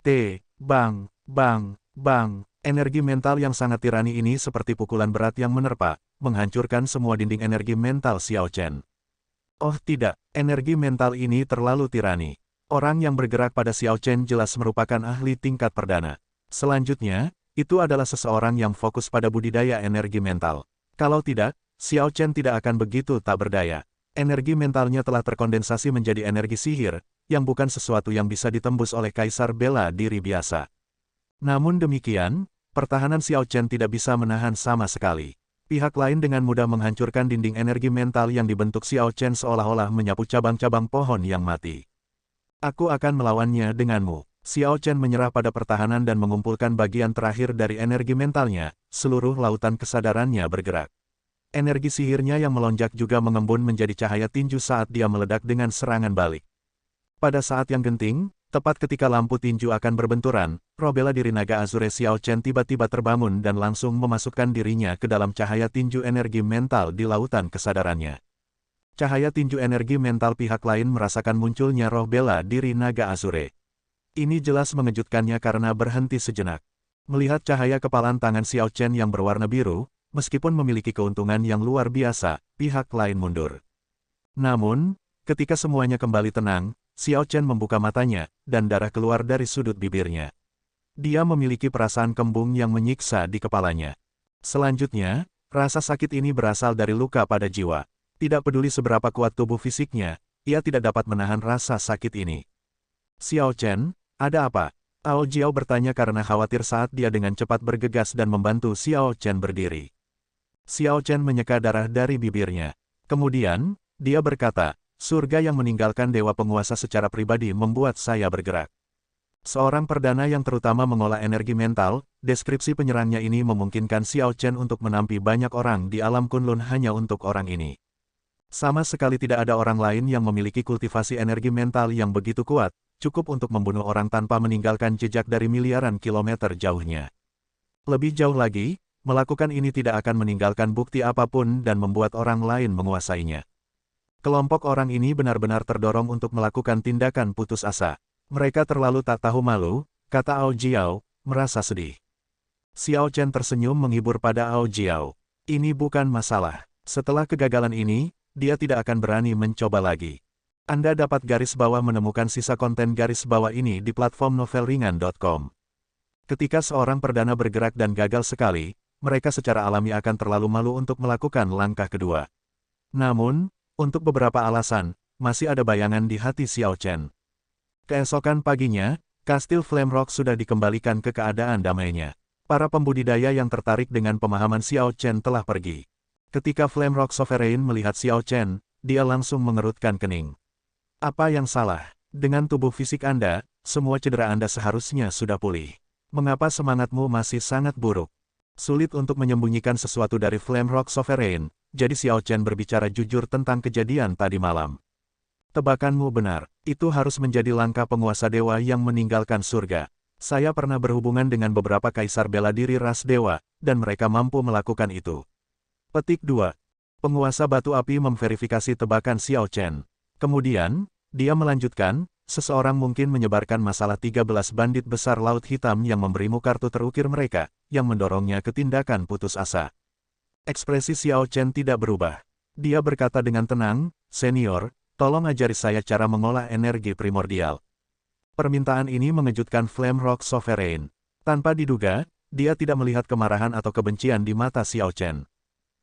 Bang, bang, bang. Energi mental yang sangat tirani ini seperti pukulan berat yang menerpa, menghancurkan semua dinding energi mental Xiao Chen. Oh tidak, energi mental ini terlalu tirani. Orang yang bergerak pada Xiao Chen jelas merupakan ahli tingkat perdana. Selanjutnya, itu adalah seseorang yang fokus pada budidaya energi mental. Kalau tidak, Xiao Chen tidak akan begitu tak berdaya. Energi mentalnya telah terkondensasi menjadi energi sihir, yang bukan sesuatu yang bisa ditembus oleh kaisar bela diri biasa. Namun demikian, pertahanan Xiao Chen tidak bisa menahan sama sekali. Pihak lain dengan mudah menghancurkan dinding energi mental yang dibentuk Xiao Chen seolah-olah menyapu cabang-cabang pohon yang mati. Aku akan melawannya denganmu. Xiao Chen menyerah pada pertahanan dan mengumpulkan bagian terakhir dari energi mentalnya, seluruh lautan kesadarannya bergerak. Energi sihirnya yang melonjak juga mengembun menjadi cahaya tinju saat dia meledak dengan serangan balik. Pada saat yang genting, tepat ketika lampu tinju akan berbenturan, roh bela diri naga Azure Xiao Chen tiba-tiba terbangun dan langsung memasukkan dirinya ke dalam cahaya tinju energi mental di lautan kesadarannya. Cahaya tinju energi mental pihak lain merasakan munculnya roh bela diri naga Azure. Ini jelas mengejutkannya karena berhenti sejenak. Melihat cahaya kepalan tangan Xiao Chen yang berwarna biru, meskipun memiliki keuntungan yang luar biasa, pihak lain mundur. Namun, ketika semuanya kembali tenang, Xiao Chen membuka matanya, dan darah keluar dari sudut bibirnya. Dia memiliki perasaan kembung yang menyiksa di kepalanya. Selanjutnya, rasa sakit ini berasal dari luka pada jiwa. Tidak peduli seberapa kuat tubuh fisiknya, ia tidak dapat menahan rasa sakit ini. Xiao Chen, ada apa? Ao Jiao bertanya karena khawatir saat dia dengan cepat bergegas dan membantu Xiao Chen berdiri. Xiao Chen menyeka darah dari bibirnya. Kemudian, dia berkata, surga yang meninggalkan dewa penguasa secara pribadi membuat saya bergerak. Seorang perdana yang terutama mengolah energi mental, deskripsi penyerangnya ini memungkinkan Xiao Chen untuk menampi banyak orang di alam Kunlun hanya untuk orang ini. Sama sekali tidak ada orang lain yang memiliki kultivasi energi mental yang begitu kuat, cukup untuk membunuh orang tanpa meninggalkan jejak dari miliaran kilometer jauhnya. Lebih jauh lagi, melakukan ini tidak akan meninggalkan bukti apapun dan membuat orang lain menguasainya. Kelompok orang ini benar-benar terdorong untuk melakukan tindakan putus asa. Mereka terlalu tak tahu malu, kata Ao Jiao, merasa sedih. Xiao Chen tersenyum menghibur pada Ao Jiao. Ini bukan masalah. Setelah kegagalan ini, dia tidak akan berani mencoba lagi. Anda dapat garis bawah menemukan sisa konten garis bawah ini di platform novelringan.com. Ketika seorang perdana bergerak dan gagal sekali, mereka secara alami akan terlalu malu untuk melakukan langkah kedua. Namun, untuk beberapa alasan, masih ada bayangan di hati Xiao Chen. Keesokan paginya, Kastil Flame Rock sudah dikembalikan ke keadaan damainya. Para pembudidaya yang tertarik dengan pemahaman Xiao Chen telah pergi. Ketika Flame Rock Sovereign melihat Xiao Chen, dia langsung mengerutkan kening. Apa yang salah? Dengan tubuh fisik Anda, semua cedera Anda seharusnya sudah pulih. Mengapa semangatmu masih sangat buruk? Sulit untuk menyembunyikan sesuatu dari Flame Rock Sovereign, jadi Xiao Chen berbicara jujur tentang kejadian tadi malam. Tebakanmu benar, itu harus menjadi langkah penguasa dewa yang meninggalkan surga. Saya pernah berhubungan dengan beberapa kaisar bela diri ras dewa, dan mereka mampu melakukan itu. Petik 2. Penguasa batu api memverifikasi tebakan Xiao Chen. Kemudian, dia melanjutkan, seseorang mungkin menyebarkan masalah 13 bandit besar laut hitam yang memberimu kartu terukir mereka, yang mendorongnya ke tindakan putus asa. Ekspresi Xiao Chen tidak berubah. Dia berkata dengan tenang, "Senior, tolong ajari saya cara mengolah energi primordial." Permintaan ini mengejutkan Flame Rock Sovereign. Tanpa diduga, dia tidak melihat kemarahan atau kebencian di mata Xiao Chen.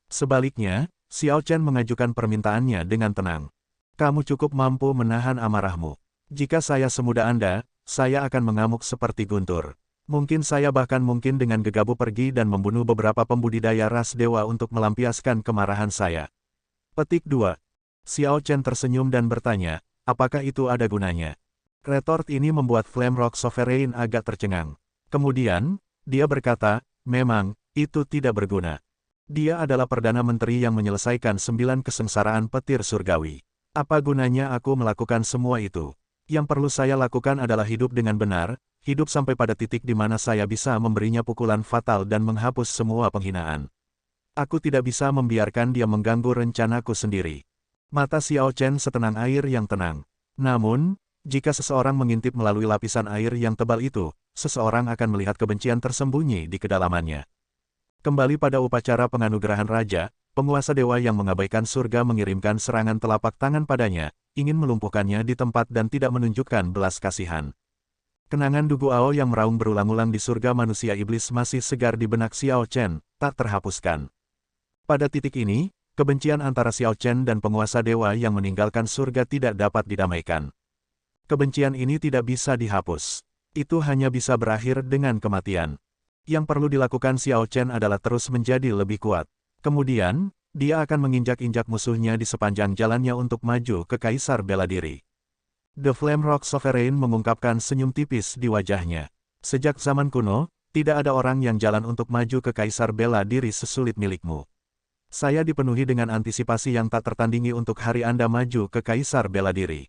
Sebaliknya, Xiao Chen mengajukan permintaannya dengan tenang. "Kamu cukup mampu menahan amarahmu. Jika saya semudah Anda, saya akan mengamuk seperti guntur. Mungkin saya bahkan mungkin dengan gegabah pergi dan membunuh beberapa pembudidaya ras dewa untuk melampiaskan kemarahan saya." Petik 2. Xiao Chen tersenyum dan bertanya, apakah itu ada gunanya? Retort ini membuat Flame Rock Sovereign agak tercengang. Kemudian, dia berkata, memang, itu tidak berguna. Dia adalah Perdana Menteri yang menyelesaikan 9 kesengsaraan petir surgawi. Apa gunanya aku melakukan semua itu? Yang perlu saya lakukan adalah hidup dengan benar, hidup sampai pada titik di mana saya bisa memberinya pukulan fatal dan menghapus semua penghinaan. Aku tidak bisa membiarkan dia mengganggu rencanaku sendiri. Mata Xiao Chen setenang air yang tenang. Namun, jika seseorang mengintip melalui lapisan air yang tebal itu, seseorang akan melihat kebencian tersembunyi di kedalamannya. Kembali pada upacara penganugerahan raja, penguasa dewa yang mengabaikan surga mengirimkan serangan telapak tangan padanya, ingin melumpuhkannya di tempat dan tidak menunjukkan belas kasihan. Kenangan Du Guao yang meraung berulang-ulang di surga manusia iblis masih segar di benak Xiao Chen, tak terhapuskan. Pada titik ini, kebencian antara Xiao Chen dan penguasa dewa yang meninggalkan surga tidak dapat didamaikan. Kebencian ini tidak bisa dihapus. Itu hanya bisa berakhir dengan kematian. Yang perlu dilakukan Xiao Chen adalah terus menjadi lebih kuat. Kemudian, dia akan menginjak-injak musuhnya di sepanjang jalannya untuk maju ke Kaisar Bela Diri. The Flame Rock Sovereign mengungkapkan senyum tipis di wajahnya. Sejak zaman kuno, tidak ada orang yang jalan untuk maju ke Kaisar Bela Diri sesulit milikmu. Saya dipenuhi dengan antisipasi yang tak tertandingi untuk hari Anda maju ke Kaisar Bela Diri.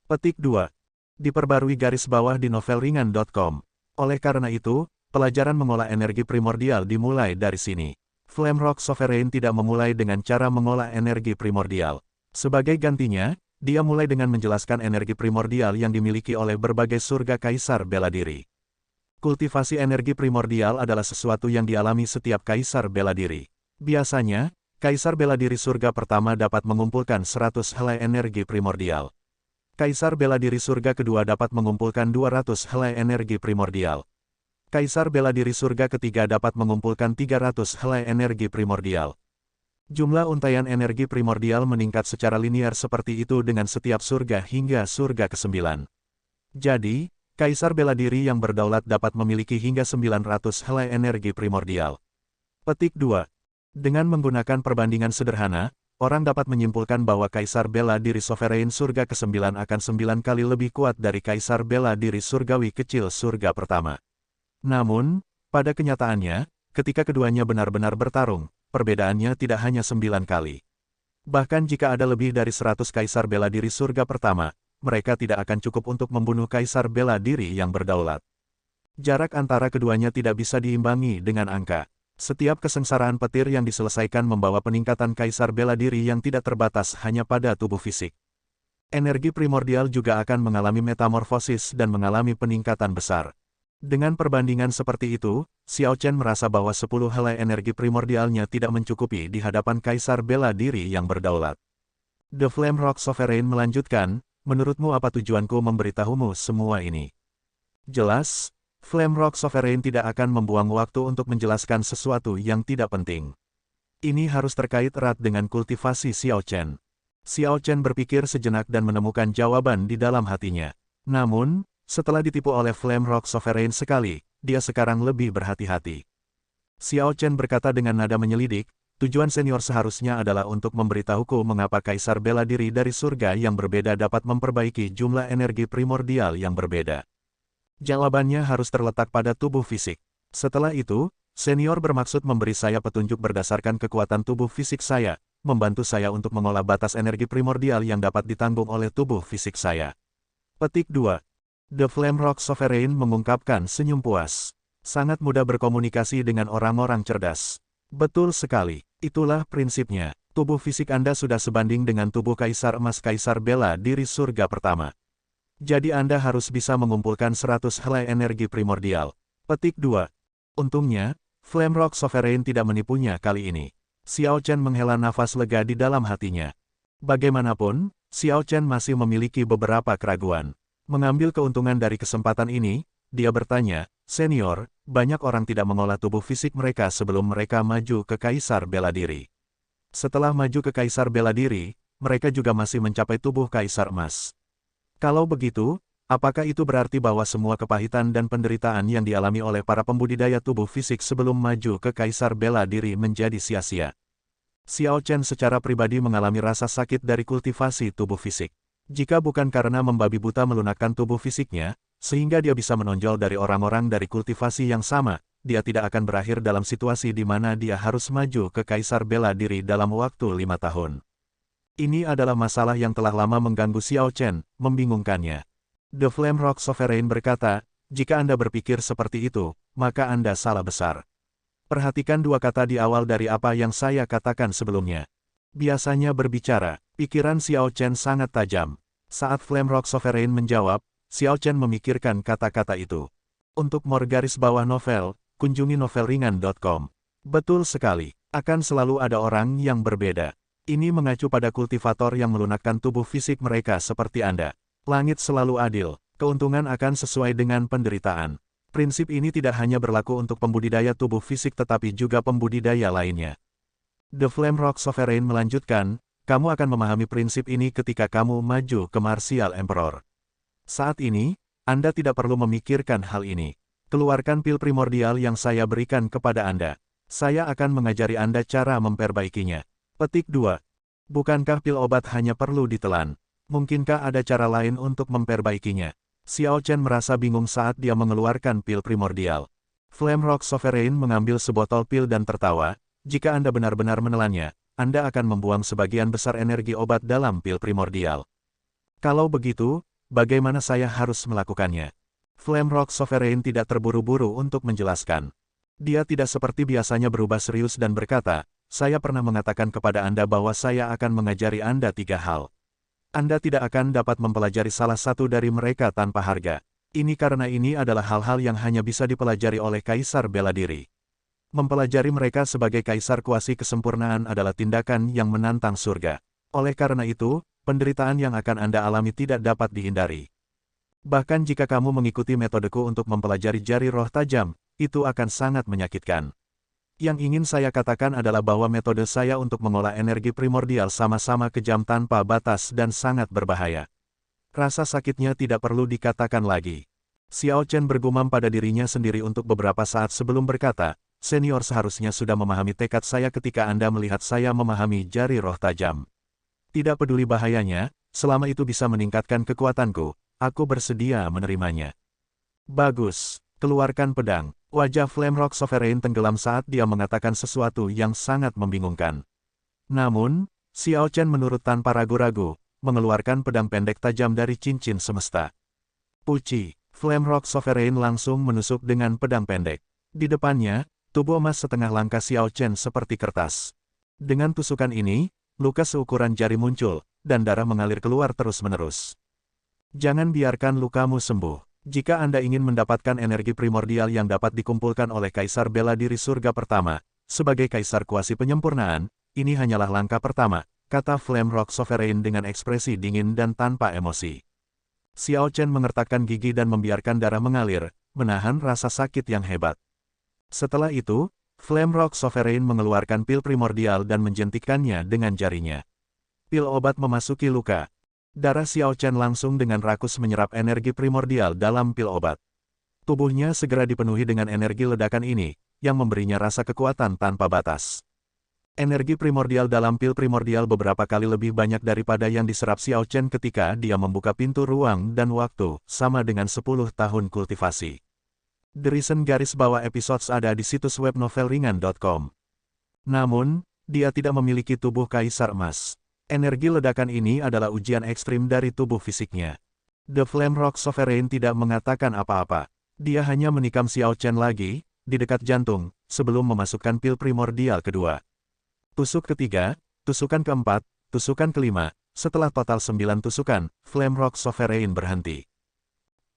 Petik 2. Diperbarui garis bawah di novelringan.com. Oleh karena itu, pelajaran mengolah energi primordial dimulai dari sini. Flame Rock Sovereign tidak memulai dengan cara mengolah energi primordial. Sebagai gantinya, dia mulai dengan menjelaskan energi primordial yang dimiliki oleh berbagai surga Kaisar Bela Diri. Kultivasi energi primordial adalah sesuatu yang dialami setiap Kaisar Bela Diri. Biasanya, Kaisar Bela Diri surga pertama dapat mengumpulkan 100 helai energi primordial. Kaisar Bela Diri surga kedua dapat mengumpulkan 200 helai energi primordial. Kaisar Bela Diri surga ketiga dapat mengumpulkan 300 helai energi primordial. Jumlah untaian energi primordial meningkat secara linear seperti itu dengan setiap surga hingga surga ke-9. Jadi, Kaisar Bela Diri yang berdaulat dapat memiliki hingga 900 helai energi primordial. Petik 2. Dengan menggunakan perbandingan sederhana, orang dapat menyimpulkan bahwa Kaisar Bela Diri Sovereign surga ke-9 akan 9 kali lebih kuat dari Kaisar Bela Diri surgawi kecil surga pertama. Namun, pada kenyataannya, ketika keduanya benar-benar bertarung, perbedaannya tidak hanya 9 kali. Bahkan jika ada lebih dari 100 Kaisar Bela Diri surga pertama, mereka tidak akan cukup untuk membunuh Kaisar Bela Diri yang berdaulat. Jarak antara keduanya tidak bisa diimbangi dengan angka. Setiap kesengsaraan petir yang diselesaikan membawa peningkatan Kaisar Bela Diri yang tidak terbatas hanya pada tubuh fisik. Energi primordial juga akan mengalami metamorfosis dan mengalami peningkatan besar. Dengan perbandingan seperti itu, Xiao Chen merasa bahwa 10 helai energi primordialnya tidak mencukupi di hadapan Kaisar Bela Diri yang berdaulat. The Flame Rock Sovereign melanjutkan, menurutmu apa tujuanku memberitahumu semua ini? Jelas, Flame Rock Sovereign tidak akan membuang waktu untuk menjelaskan sesuatu yang tidak penting. Ini harus terkait erat dengan kultivasi Xiao Chen. Xiao Chen berpikir sejenak dan menemukan jawaban di dalam hatinya. Namun, setelah ditipu oleh Flame Rock Sovereign sekali, dia sekarang lebih berhati-hati. Xiao Chen berkata dengan nada menyelidik, tujuan senior seharusnya adalah untuk memberitahuku mengapa Kaisar Bela Diri dari surga yang berbeda dapat memperbaiki jumlah energi primordial yang berbeda. Jawabannya harus terletak pada tubuh fisik. Setelah itu, senior bermaksud memberi saya petunjuk berdasarkan kekuatan tubuh fisik saya, membantu saya untuk mengolah batas energi primordial yang dapat ditanggung oleh tubuh fisik saya. Petik 2. The Flame Rock Sovereign mengungkapkan senyum puas. Sangat mudah berkomunikasi dengan orang-orang cerdas. Betul sekali, itulah prinsipnya. Tubuh fisik Anda sudah sebanding dengan tubuh Kaisar Emas Kaisar Bela Diri surga pertama. Jadi Anda harus bisa mengumpulkan 100 helai energi primordial. Petik 2. Untungnya, Flame Rock Sovereign tidak menipunya kali ini. Xiao Chen menghela nafas lega di dalam hatinya. Bagaimanapun, Xiao Chen masih memiliki beberapa keraguan. Mengambil keuntungan dari kesempatan ini, dia bertanya, "Senior, banyak orang tidak mengolah tubuh fisik mereka sebelum mereka maju ke Kaisar Bela Diri. Setelah maju ke Kaisar Bela Diri, mereka juga masih mencapai tubuh Kaisar Emas. Kalau begitu, apakah itu berarti bahwa semua kepahitan dan penderitaan yang dialami oleh para pembudidaya tubuh fisik sebelum maju ke Kaisar Bela Diri menjadi sia-sia?" Xiao Chen secara pribadi mengalami rasa sakit dari kultivasi tubuh fisik. Jika bukan karena membabi buta melunakkan tubuh fisiknya, sehingga dia bisa menonjol dari orang-orang dari kultivasi yang sama, dia tidak akan berakhir dalam situasi di mana dia harus maju ke Kaisar Bela Diri dalam waktu 5 tahun. Ini adalah masalah yang telah lama mengganggu Xiao Chen, membingungkannya. The Flame Rock Sovereign berkata, "Jika Anda berpikir seperti itu, maka Anda salah besar. Perhatikan dua kata di awal dari apa yang saya katakan sebelumnya. Biasanya berbicara." Pikiran Xiao Chen sangat tajam. Saat Flame Rock Sovereign menjawab, Xiao Chen memikirkan kata-kata itu. Untuk more garis bawah novel, kunjungi novelringan.com. Betul sekali, akan selalu ada orang yang berbeda. Ini mengacu pada kultivator yang melunakkan tubuh fisik mereka seperti Anda. Langit selalu adil, keuntungan akan sesuai dengan penderitaan. Prinsip ini tidak hanya berlaku untuk pembudidaya tubuh fisik tetapi juga pembudidaya lainnya. The Flame Rock Sovereign melanjutkan, kamu akan memahami prinsip ini ketika kamu maju ke Martial Emperor. Saat ini, Anda tidak perlu memikirkan hal ini. Keluarkan pil primordial yang saya berikan kepada Anda. Saya akan mengajari Anda cara memperbaikinya. Petik 2. Bukankah pil obat hanya perlu ditelan? Mungkinkah ada cara lain untuk memperbaikinya? Xiao Chen merasa bingung saat dia mengeluarkan pil primordial. Flame Rock Sovereign mengambil sebotol pil dan tertawa, jika Anda benar-benar menelannya, Anda akan membuang sebagian besar energi obat dalam pil primordial. Kalau begitu, bagaimana saya harus melakukannya? Flame Rock Sovereign tidak terburu-buru untuk menjelaskan. Dia tidak seperti biasanya berubah serius dan berkata, saya pernah mengatakan kepada Anda bahwa saya akan mengajari Anda 3 hal. Anda tidak akan dapat mempelajari salah satu dari mereka tanpa harga. Ini karena ini adalah hal-hal yang hanya bisa dipelajari oleh Kaisar Bela Diri. Mempelajari mereka sebagai Kaisar Kuasi Kesempurnaan adalah tindakan yang menantang surga. Oleh karena itu, penderitaan yang akan Anda alami tidak dapat dihindari. Bahkan jika kamu mengikuti metodeku untuk mempelajari jari roh tajam, itu akan sangat menyakitkan. Yang ingin saya katakan adalah bahwa metode saya untuk mengolah energi primordial sama-sama kejam tanpa batas dan sangat berbahaya. Rasa sakitnya tidak perlu dikatakan lagi. Xiao Chen bergumam pada dirinya sendiri untuk beberapa saat sebelum berkata, senior seharusnya sudah memahami tekad saya ketika Anda melihat saya memahami jari roh tajam. Tidak peduli bahayanya, selama itu bisa meningkatkan kekuatanku, aku bersedia menerimanya. Bagus, keluarkan pedang. Wajah Flame Rock Sovereign tenggelam saat dia mengatakan sesuatu yang sangat membingungkan. Namun, Xiao Chen menurut tanpa ragu-ragu, mengeluarkan pedang pendek tajam dari cincin semesta. Puci, Flame Rock Sovereign langsung menusuk dengan pedang pendek. Di depannya, tubuh emas setengah langkah Xiao Chen seperti kertas. Dengan tusukan ini, luka seukuran jari muncul, dan darah mengalir keluar terus-menerus. Jangan biarkan lukamu sembuh. Jika Anda ingin mendapatkan energi primordial yang dapat dikumpulkan oleh Kaisar Bela Diri Surga pertama, sebagai Kaisar Kuasi Penyempurnaan, ini hanyalah langkah pertama, kata Flame Rock Sovereign dengan ekspresi dingin dan tanpa emosi. Xiao Chen mengertakkan gigi dan membiarkan darah mengalir, menahan rasa sakit yang hebat. Setelah itu, Flame Rock Sovereign mengeluarkan pil primordial dan menjentikannya dengan jarinya. Pil obat memasuki luka. Darah Xiao Chen langsung dengan rakus menyerap energi primordial dalam pil obat. Tubuhnya segera dipenuhi dengan energi ledakan ini, yang memberinya rasa kekuatan tanpa batas. Energi primordial dalam pil primordial beberapa kali lebih banyak daripada yang diserap Xiao Chen ketika dia membuka pintu ruang dan waktu, sama dengan 10 tahun kultivasi. The Reason garis bawah episodes ada di situs web novelringan.com. Namun, dia tidak memiliki tubuh Kaisar Emas. Energi ledakan ini adalah ujian ekstrim dari tubuh fisiknya. The Flame Rock Sovereign tidak mengatakan apa-apa. Dia hanya menikam Xiao Chen lagi, di dekat jantung, sebelum memasukkan pil primordial kedua. Tusuk ketiga, tusukan keempat, tusukan kelima, setelah total 9 tusukan, Flame Rock Sovereign berhenti.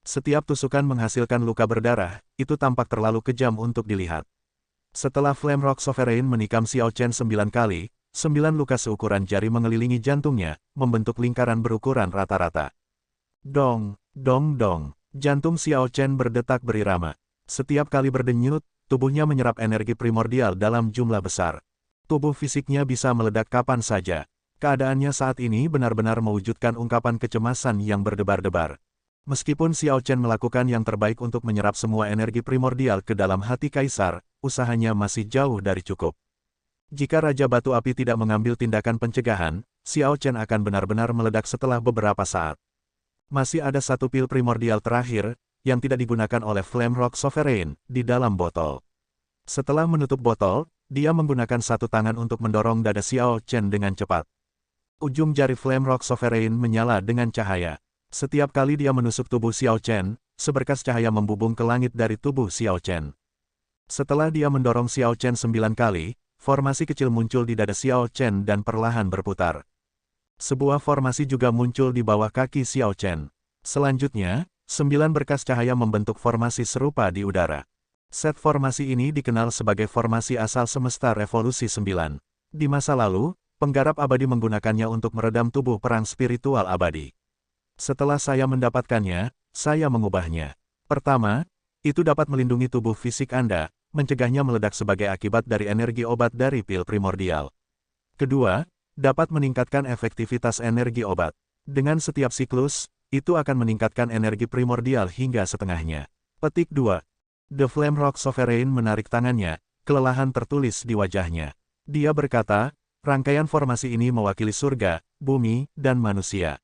Setiap tusukan menghasilkan luka berdarah, itu tampak terlalu kejam untuk dilihat. Setelah Flame Rock Sovereign menikam Xiao Chen 9 kali, 9 luka seukuran jari mengelilingi jantungnya, membentuk lingkaran berukuran rata-rata. Dong, dong, dong. Jantung Xiao Chen berdetak berirama. Setiap kali berdenyut, tubuhnya menyerap energi primordial dalam jumlah besar. Tubuh fisiknya bisa meledak kapan saja. Keadaannya saat ini benar-benar mewujudkan ungkapan kecemasan yang berdebar-debar. Meskipun Xiao Chen melakukan yang terbaik untuk menyerap semua energi primordial ke dalam hati Kaisar, usahanya masih jauh dari cukup. Jika Raja Batu Api tidak mengambil tindakan pencegahan, Xiao Chen akan benar-benar meledak setelah beberapa saat. Masih ada satu pil primordial terakhir, yang tidak digunakan oleh Flame Rock Sovereign, di dalam botol. Setelah menutup botol, dia menggunakan satu tangan untuk mendorong dada Xiao Chen dengan cepat. Ujung jari Flame Rock Sovereign menyala dengan cahaya. Setiap kali dia menusuk tubuh Xiao Chen, seberkas cahaya membubung ke langit dari tubuh Xiao Chen. Setelah dia mendorong Xiao Chen 9 kali, formasi kecil muncul di dada Xiao Chen dan perlahan berputar. Sebuah formasi juga muncul di bawah kaki Xiao Chen. Selanjutnya, 9 berkas cahaya membentuk formasi serupa di udara. Set formasi ini dikenal sebagai formasi asal semesta revolusi 9. Di masa lalu, penggarap abadi menggunakannya untuk meredam tubuh perang spiritual abadi. Setelah saya mendapatkannya, saya mengubahnya. Pertama, itu dapat melindungi tubuh fisik Anda, mencegahnya meledak sebagai akibat dari energi obat dari pil primordial. Kedua, dapat meningkatkan efektivitas energi obat. Dengan setiap siklus, itu akan meningkatkan energi primordial hingga setengahnya. Petik 2. The Flame Rock Sovereign menarik tangannya, kelelahan tertulis di wajahnya. Dia berkata, rangkaian formasi ini mewakili surga, bumi, dan manusia.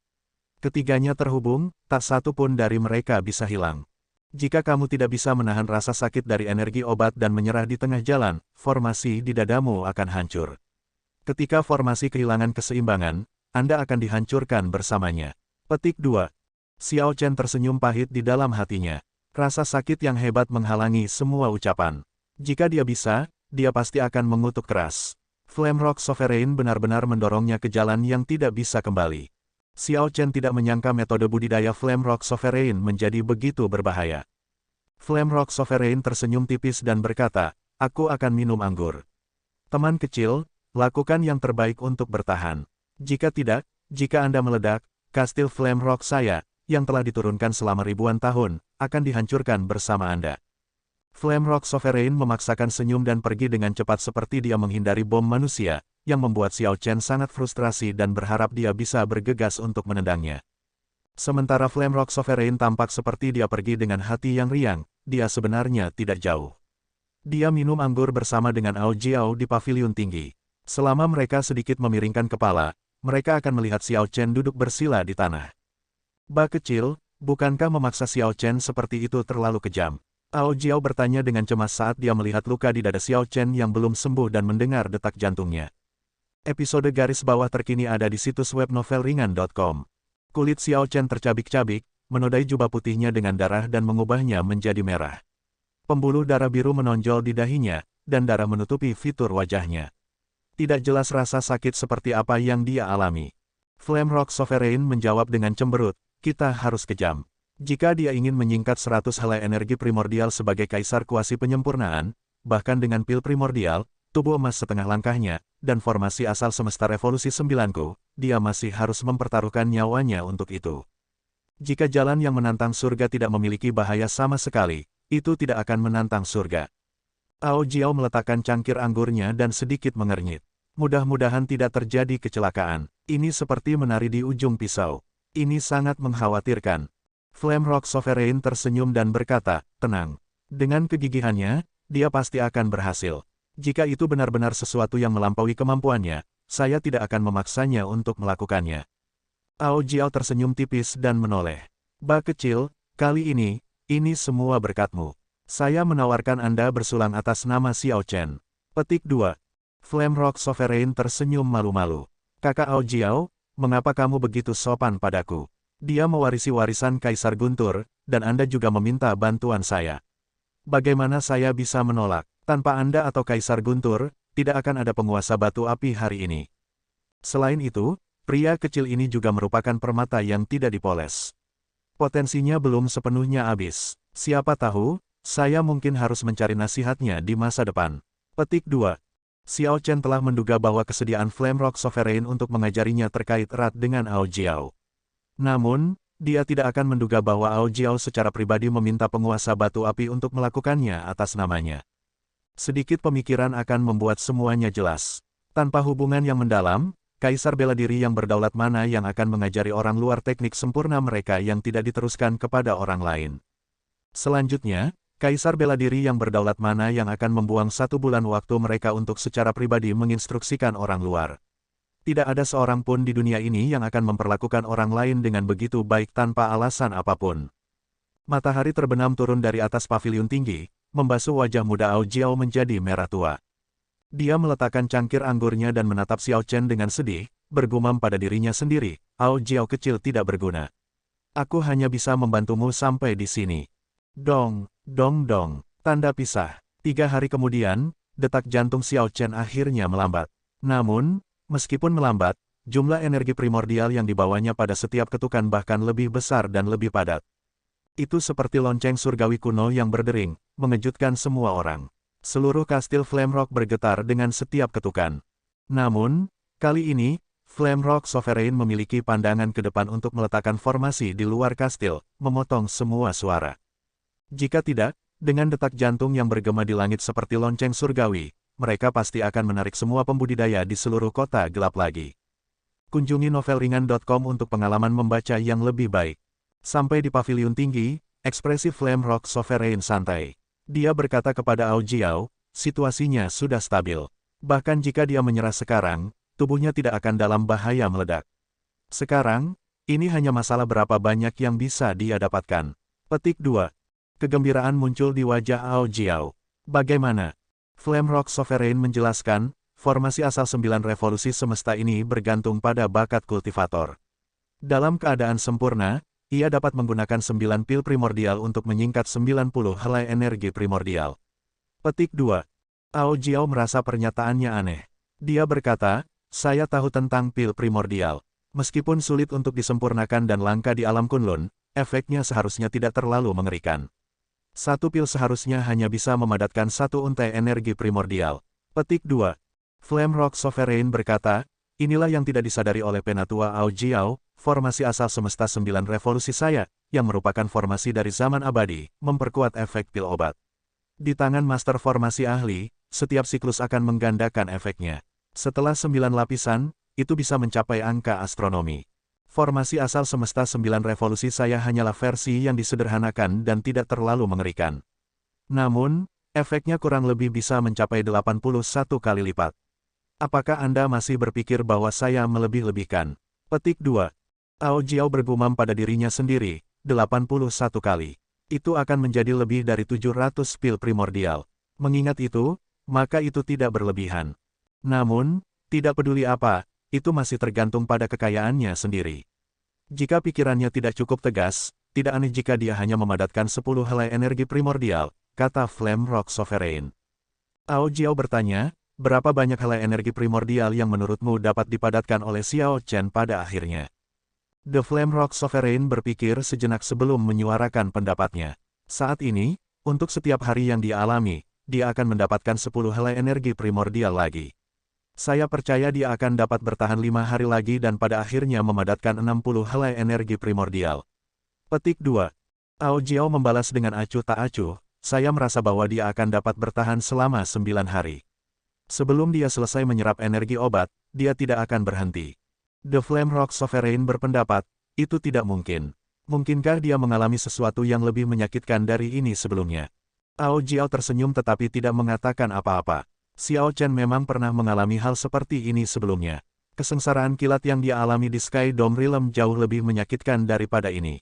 Ketiganya terhubung, tak satu pun dari mereka bisa hilang. Jika kamu tidak bisa menahan rasa sakit dari energi obat dan menyerah di tengah jalan, formasi di dadamu akan hancur. Ketika formasi kehilangan keseimbangan, Anda akan dihancurkan bersamanya. Petik 2. Xiao Chen tersenyum pahit di dalam hatinya. Rasa sakit yang hebat menghalangi semua ucapan. Jika dia bisa, dia pasti akan mengutuk keras. Flame Rock Sovereign benar-benar mendorongnya ke jalan yang tidak bisa kembali. Xiao Chen tidak menyangka metode budidaya Flame Rock Sovereign menjadi begitu berbahaya. Flame Rock Sovereign tersenyum tipis dan berkata, aku akan minum anggur. Teman kecil, lakukan yang terbaik untuk bertahan. Jika tidak, jika Anda meledak, kastil Flame Rock saya, yang telah diturunkan selama ribuan tahun, akan dihancurkan bersama Anda. Flame Rock Sovereign memaksakan senyum dan pergi dengan cepat seperti dia menghindari bom manusia, yang membuat Xiao Chen sangat frustrasi dan berharap dia bisa bergegas untuk menendangnya. Sementara Flame Rock Sovereign tampak seperti dia pergi dengan hati yang riang, dia sebenarnya tidak jauh. Dia minum anggur bersama dengan Ao Jiao di paviliun tinggi. Selama mereka sedikit memiringkan kepala, mereka akan melihat Xiao Chen duduk bersila di tanah. Bak kecil, bukankah memaksa Xiao Chen seperti itu terlalu kejam? Ao Jiao bertanya dengan cemas saat dia melihat luka di dada Xiao Chen yang belum sembuh dan mendengar detak jantungnya. Episode garis bawah terkini ada di situs web novelringan.com. Kulit Xiao Chen tercabik-cabik, menodai jubah putihnya dengan darah dan mengubahnya menjadi merah. Pembuluh darah biru menonjol di dahinya, dan darah menutupi fitur wajahnya. Tidak jelas rasa sakit seperti apa yang dia alami. Flame Rock Sovereign menjawab dengan cemberut, kita harus kejam. Jika dia ingin menyingkat 100 helai energi primordial sebagai kaisar kuasi penyempurnaan, bahkan dengan pil primordial, tubuh emas setengah langkahnya, dan formasi asal semesta revolusi 9-ku, dia masih harus mempertaruhkan nyawanya untuk itu. Jika jalan yang menantang surga tidak memiliki bahaya sama sekali, itu tidak akan menantang surga. Ao Jiao meletakkan cangkir anggurnya dan sedikit mengernyit. Mudah-mudahan tidak terjadi kecelakaan. Ini seperti menari di ujung pisau. Ini sangat mengkhawatirkan. Flame Rock Sovereign tersenyum dan berkata, tenang. Dengan kegigihannya, dia pasti akan berhasil. Jika itu benar-benar sesuatu yang melampaui kemampuannya, saya tidak akan memaksanya untuk melakukannya. Ao Jiao tersenyum tipis dan menoleh. Bak kecil, kali ini semua berkatmu. Saya menawarkan Anda bersulang atas nama Xiao Chen. Petik 2. Flame Rock Sovereign tersenyum malu-malu. Kakak Ao Jiao, mengapa kamu begitu sopan padaku? Dia mewarisi warisan Kaisar Guntur, dan Anda juga meminta bantuan saya. Bagaimana saya bisa menolak? Tanpa Anda atau Kaisar Guntur, tidak akan ada penguasa batu api hari ini. Selain itu, pria kecil ini juga merupakan permata yang tidak dipoles. Potensinya belum sepenuhnya habis. Siapa tahu, saya mungkin harus mencari nasihatnya di masa depan. Petik 2. Xiao Chen telah menduga bahwa kesediaan Flame Rock Sovereign untuk mengajarinya terkait erat dengan Ao Jiao. Namun, dia tidak akan menduga bahwa Ao Jiao secara pribadi meminta penguasa batu api untuk melakukannya atas namanya. Sedikit pemikiran akan membuat semuanya jelas. Tanpa hubungan yang mendalam, Kaisar bela diri yang berdaulat mana yang akan mengajari orang luar teknik sempurna mereka yang tidak diteruskan kepada orang lain. Selanjutnya, Kaisar bela diri yang berdaulat mana yang akan membuang 1 bulan waktu mereka untuk secara pribadi menginstruksikan orang luar. Tidak ada seorang pun di dunia ini yang akan memperlakukan orang lain dengan begitu baik tanpa alasan apapun. Matahari terbenam turun dari atas paviliun tinggi, membasuh wajah muda Ao Jiao menjadi merah tua. Dia meletakkan cangkir anggurnya dan menatap Xiao Chen dengan sedih, bergumam pada dirinya sendiri, Ao Jiao kecil tidak berguna. Aku hanya bisa membantumu sampai di sini. Dong, dong dong, tanda pisah. 3 hari kemudian, detak jantung Xiao Chen akhirnya melambat. Namun, meskipun melambat, jumlah energi primordial yang dibawanya pada setiap ketukan bahkan lebih besar dan lebih padat. Itu seperti lonceng surgawi kuno yang berdering, mengejutkan semua orang. Seluruh kastil Flamerock bergetar dengan setiap ketukan. Namun, kali ini, Flamerock Sovereign memiliki pandangan ke depan untuk meletakkan formasi di luar kastil, memotong semua suara. Jika tidak, dengan detak jantung yang bergema di langit seperti lonceng surgawi, mereka pasti akan menarik semua pembudidaya di seluruh kota gelap lagi. Kunjungi novelringan.com untuk pengalaman membaca yang lebih baik. Sampai di paviliun tinggi, ekspresi Flamerock Sovereign santai. Dia berkata kepada Ao Jiao, situasinya sudah stabil. Bahkan jika dia menyerah sekarang, tubuhnya tidak akan dalam bahaya meledak. Sekarang, ini hanya masalah berapa banyak yang bisa dia dapatkan. Petik 2. Kegembiraan muncul di wajah Ao Jiao. Bagaimana? Flamerock Sovereign menjelaskan, formasi asal 9 revolusi semesta ini bergantung pada bakat kultivator. Dalam keadaan sempurna, ia dapat menggunakan 9 pil primordial untuk menyingkat 90 helai energi primordial. Petik 2. Ao Jiao merasa pernyataannya aneh. Dia berkata, saya tahu tentang pil primordial. Meskipun sulit untuk disempurnakan dan langka di alam Kunlun, efeknya seharusnya tidak terlalu mengerikan. Satu pil seharusnya hanya bisa memadatkan satu untai energi primordial. Petik 2. Flamerock Sovereign berkata, inilah yang tidak disadari oleh penatua Ao Jiao, formasi asal semesta 9 revolusi saya, yang merupakan formasi dari zaman abadi, memperkuat efek pil obat. Di tangan master formasi ahli, setiap siklus akan menggandakan efeknya. Setelah 9 lapisan, itu bisa mencapai angka astronomi. Formasi asal semesta 9 revolusi saya hanyalah versi yang disederhanakan dan tidak terlalu mengerikan. Namun, efeknya kurang lebih bisa mencapai 81 kali lipat. Apakah Anda masih berpikir bahwa saya melebih-lebihkan? Petik 2. Ao Jiao bergumam pada dirinya sendiri, 81 kali. Itu akan menjadi lebih dari 700 pil primordial. Mengingat itu, maka itu tidak berlebihan. Namun, tidak peduli apa, itu masih tergantung pada kekayaannya sendiri. Jika pikirannya tidak cukup tegas, tidak aneh jika dia hanya memadatkan 10 helai energi primordial, kata Flamerock Sovereign. Ao Jiao bertanya, berapa banyak helai energi primordial yang menurutmu dapat dipadatkan oleh Xiao Chen pada akhirnya? The Flamerock Sovereign berpikir sejenak sebelum menyuarakan pendapatnya. Saat ini, untuk setiap hari yang dia alami, dia akan mendapatkan 10 helai energi primordial lagi. Saya percaya dia akan dapat bertahan 5 hari lagi dan pada akhirnya memadatkan 60 helai energi primordial. Petik 2. Ao Jiao membalas dengan acuh tak acuh, saya merasa bahwa dia akan dapat bertahan selama 9 hari. Sebelum dia selesai menyerap energi obat, dia tidak akan berhenti. The Flamerock Sovereign berpendapat, itu tidak mungkin. Mungkinkah dia mengalami sesuatu yang lebih menyakitkan dari ini sebelumnya? Ao Jiao tersenyum tetapi tidak mengatakan apa-apa. Xiao Chen memang pernah mengalami hal seperti ini sebelumnya. Kesengsaraan kilat yang dia alami di Sky Dome Realm jauh lebih menyakitkan daripada ini.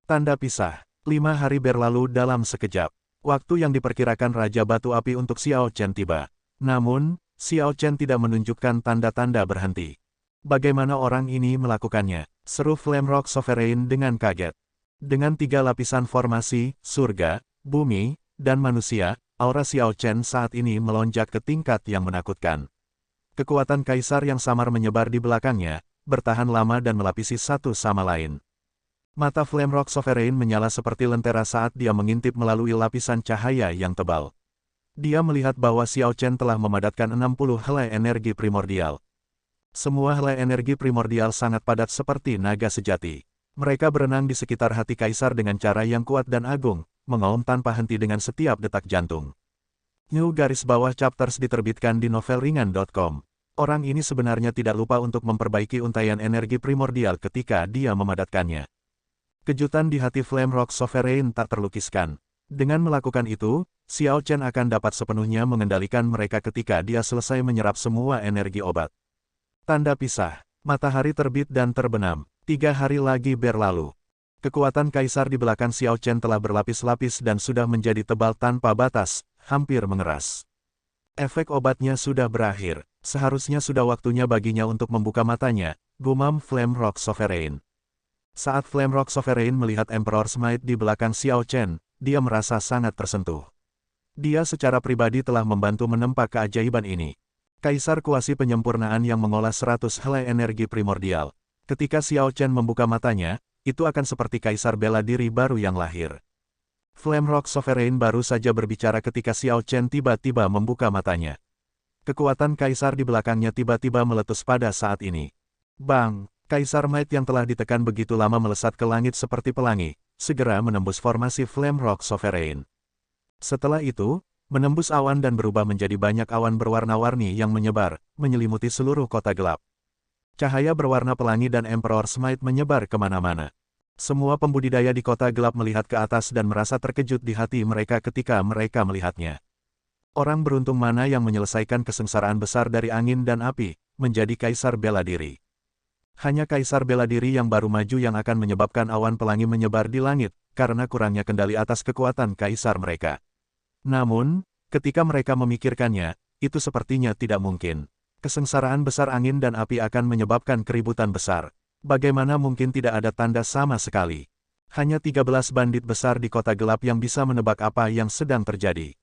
Tanda pisah. 5 hari berlalu dalam sekejap. Waktu yang diperkirakan Raja Batu Api untuk Xiao Chen tiba. Namun, Xiao Chen tidak menunjukkan tanda-tanda berhenti. Bagaimana orang ini melakukannya? Seru Flamerock Sovereign dengan kaget. Dengan 3 lapisan formasi, surga, bumi, dan manusia, aura Xiao Chen saat ini melonjak ke tingkat yang menakutkan. Kekuatan kaisar yang samar menyebar di belakangnya, bertahan lama dan melapisi satu sama lain. Mata Flamerock Sovereign menyala seperti lentera saat dia mengintip melalui lapisan cahaya yang tebal. Dia melihat bahwa Xiao Chen telah memadatkan 60 helai energi primordial. Semua helai energi primordial sangat padat seperti naga sejati. Mereka berenang di sekitar hati kaisar dengan cara yang kuat dan agung, mengaum tanpa henti dengan setiap detak jantung. New garis bawah chapters diterbitkan di novelringan.com. Orang ini sebenarnya tidak lupa untuk memperbaiki untaian energi primordial ketika dia memadatkannya. Kejutan di hati Flamerock Sovereign tak terlukiskan. Dengan melakukan itu, Xiao Chen akan dapat sepenuhnya mengendalikan mereka ketika dia selesai menyerap semua energi obat. Tanda pisah. Matahari terbit dan terbenam. 3 hari lagi berlalu. Kekuatan kaisar di belakang Xiao Chen telah berlapis-lapis dan sudah menjadi tebal tanpa batas, hampir mengeras. Efek obatnya sudah berakhir. Seharusnya sudah waktunya baginya untuk membuka matanya, gumam Flamerock Sovereign. Saat Flamerock Sovereign melihat Emperor Smite di belakang Xiao Chen, dia merasa sangat tersentuh. Dia secara pribadi telah membantu menempa keajaiban ini. Kaisar kuasi penyempurnaan yang mengolah 100 helai energi primordial. Ketika Xiao Chen membuka matanya, itu akan seperti kaisar bela diri baru yang lahir. Flame Rock Sovereign baru saja berbicara ketika Xiao Chen tiba-tiba membuka matanya. Kekuatan kaisar di belakangnya tiba-tiba meletus pada saat ini. Bang! Kaisar Might yang telah ditekan begitu lama melesat ke langit seperti pelangi, segera menembus formasi Flame Rock Sovereign. Setelah itu, menembus awan dan berubah menjadi banyak awan berwarna-warni yang menyebar, menyelimuti seluruh kota gelap. Cahaya berwarna pelangi dan Emperor Smite menyebar kemana-mana. Semua pembudidaya di kota gelap melihat ke atas dan merasa terkejut di hati mereka ketika mereka melihatnya. Orang beruntung mana yang menyelesaikan kesengsaraan besar dari angin dan api, menjadi kaisar bela diri. Hanya kaisar bela diri yang baru maju yang akan menyebabkan awan pelangi menyebar di langit, karena kurangnya kendali atas kekuatan kaisar mereka. Namun, ketika mereka memikirkannya, itu sepertinya tidak mungkin. Kesengsaraan besar angin dan api akan menyebabkan keributan besar. Bagaimana mungkin tidak ada tanda sama sekali? Hanya 13 bandit besar di kota gelap yang bisa menebak apa yang sedang terjadi.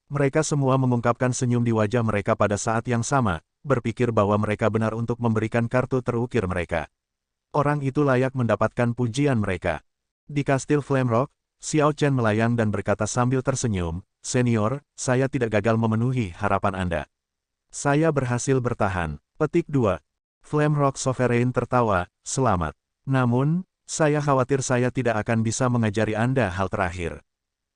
Mereka semua mengungkapkan senyum di wajah mereka pada saat yang sama, berpikir bahwa mereka benar untuk memberikan kartu terukir mereka. Orang itu layak mendapatkan pujian mereka. Di Kastil Flame Rock, Xiao Chen melayang dan berkata sambil tersenyum, "Senior, saya tidak gagal memenuhi harapan Anda. Saya berhasil bertahan." Petik 2. Flame Rock Sovereign tertawa, "Selamat. Namun, saya khawatir saya tidak akan bisa mengajari Anda hal terakhir."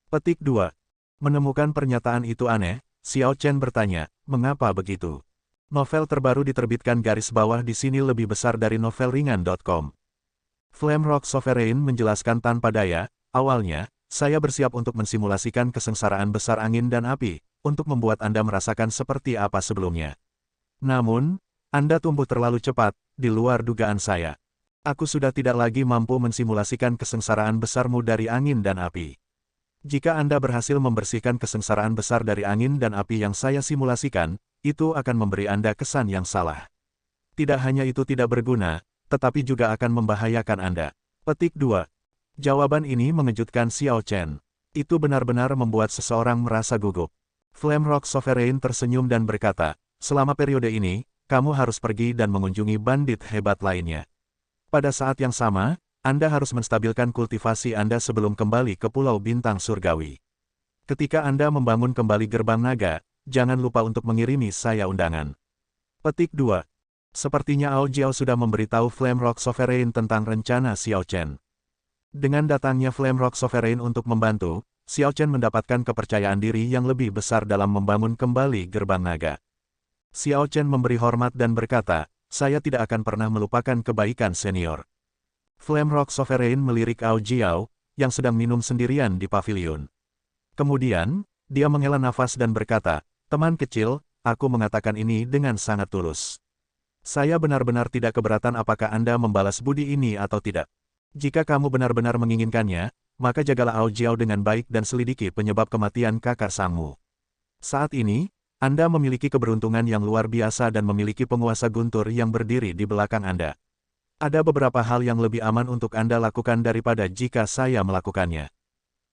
Petik 2. Menemukan pernyataan itu aneh, Xiao Chen bertanya, "Mengapa begitu?" Novel terbaru diterbitkan garis bawah di sini lebih besar dari novelringan.com. Flame Rock Sovereign menjelaskan tanpa daya, "Awalnya, saya bersiap untuk mensimulasikan kesengsaraan besar angin dan api, untuk membuat Anda merasakan seperti apa sebelumnya. Namun, Anda tumbuh terlalu cepat, di luar dugaan saya. Aku sudah tidak lagi mampu mensimulasikan kesengsaraan besarmu dari angin dan api. Jika Anda berhasil membersihkan kesengsaraan besar dari angin dan api yang saya simulasikan, itu akan memberi Anda kesan yang salah. Tidak hanya itu tidak berguna, tetapi juga akan membahayakan Anda." Petik 2. Jawaban ini mengejutkan Xiao Chen. Itu benar-benar membuat seseorang merasa gugup. Flame Rock Sovereign tersenyum dan berkata, "Selama periode ini, kamu harus pergi dan mengunjungi bandit hebat lainnya. Pada saat yang sama, Anda harus menstabilkan kultivasi Anda sebelum kembali ke Pulau Bintang Surgawi. Ketika Anda membangun kembali gerbang naga, jangan lupa untuk mengirimi saya undangan." Petik 2. Sepertinya Ao Jiao sudah memberitahu Flame Rock Sovereign tentang rencana Xiao Chen. Dengan datangnya Flame Rock Sovereign untuk membantu, Xiao Chen mendapatkan kepercayaan diri yang lebih besar dalam membangun kembali gerbang naga. Xiao Chen memberi hormat dan berkata, "Saya tidak akan pernah melupakan kebaikan senior." Flame Rock Sovereign melirik Ao Jiao, yang sedang minum sendirian di pavilion. Kemudian, dia menghela nafas dan berkata, "Teman kecil, aku mengatakan ini dengan sangat tulus. Saya benar-benar tidak keberatan apakah Anda membalas budi ini atau tidak. Jika kamu benar-benar menginginkannya, maka jagalah Ao Jiao dengan baik dan selidiki penyebab kematian kakak sangmu. Saat ini, Anda memiliki keberuntungan yang luar biasa dan memiliki penguasa guntur yang berdiri di belakang Anda. Ada beberapa hal yang lebih aman untuk Anda lakukan daripada jika saya melakukannya."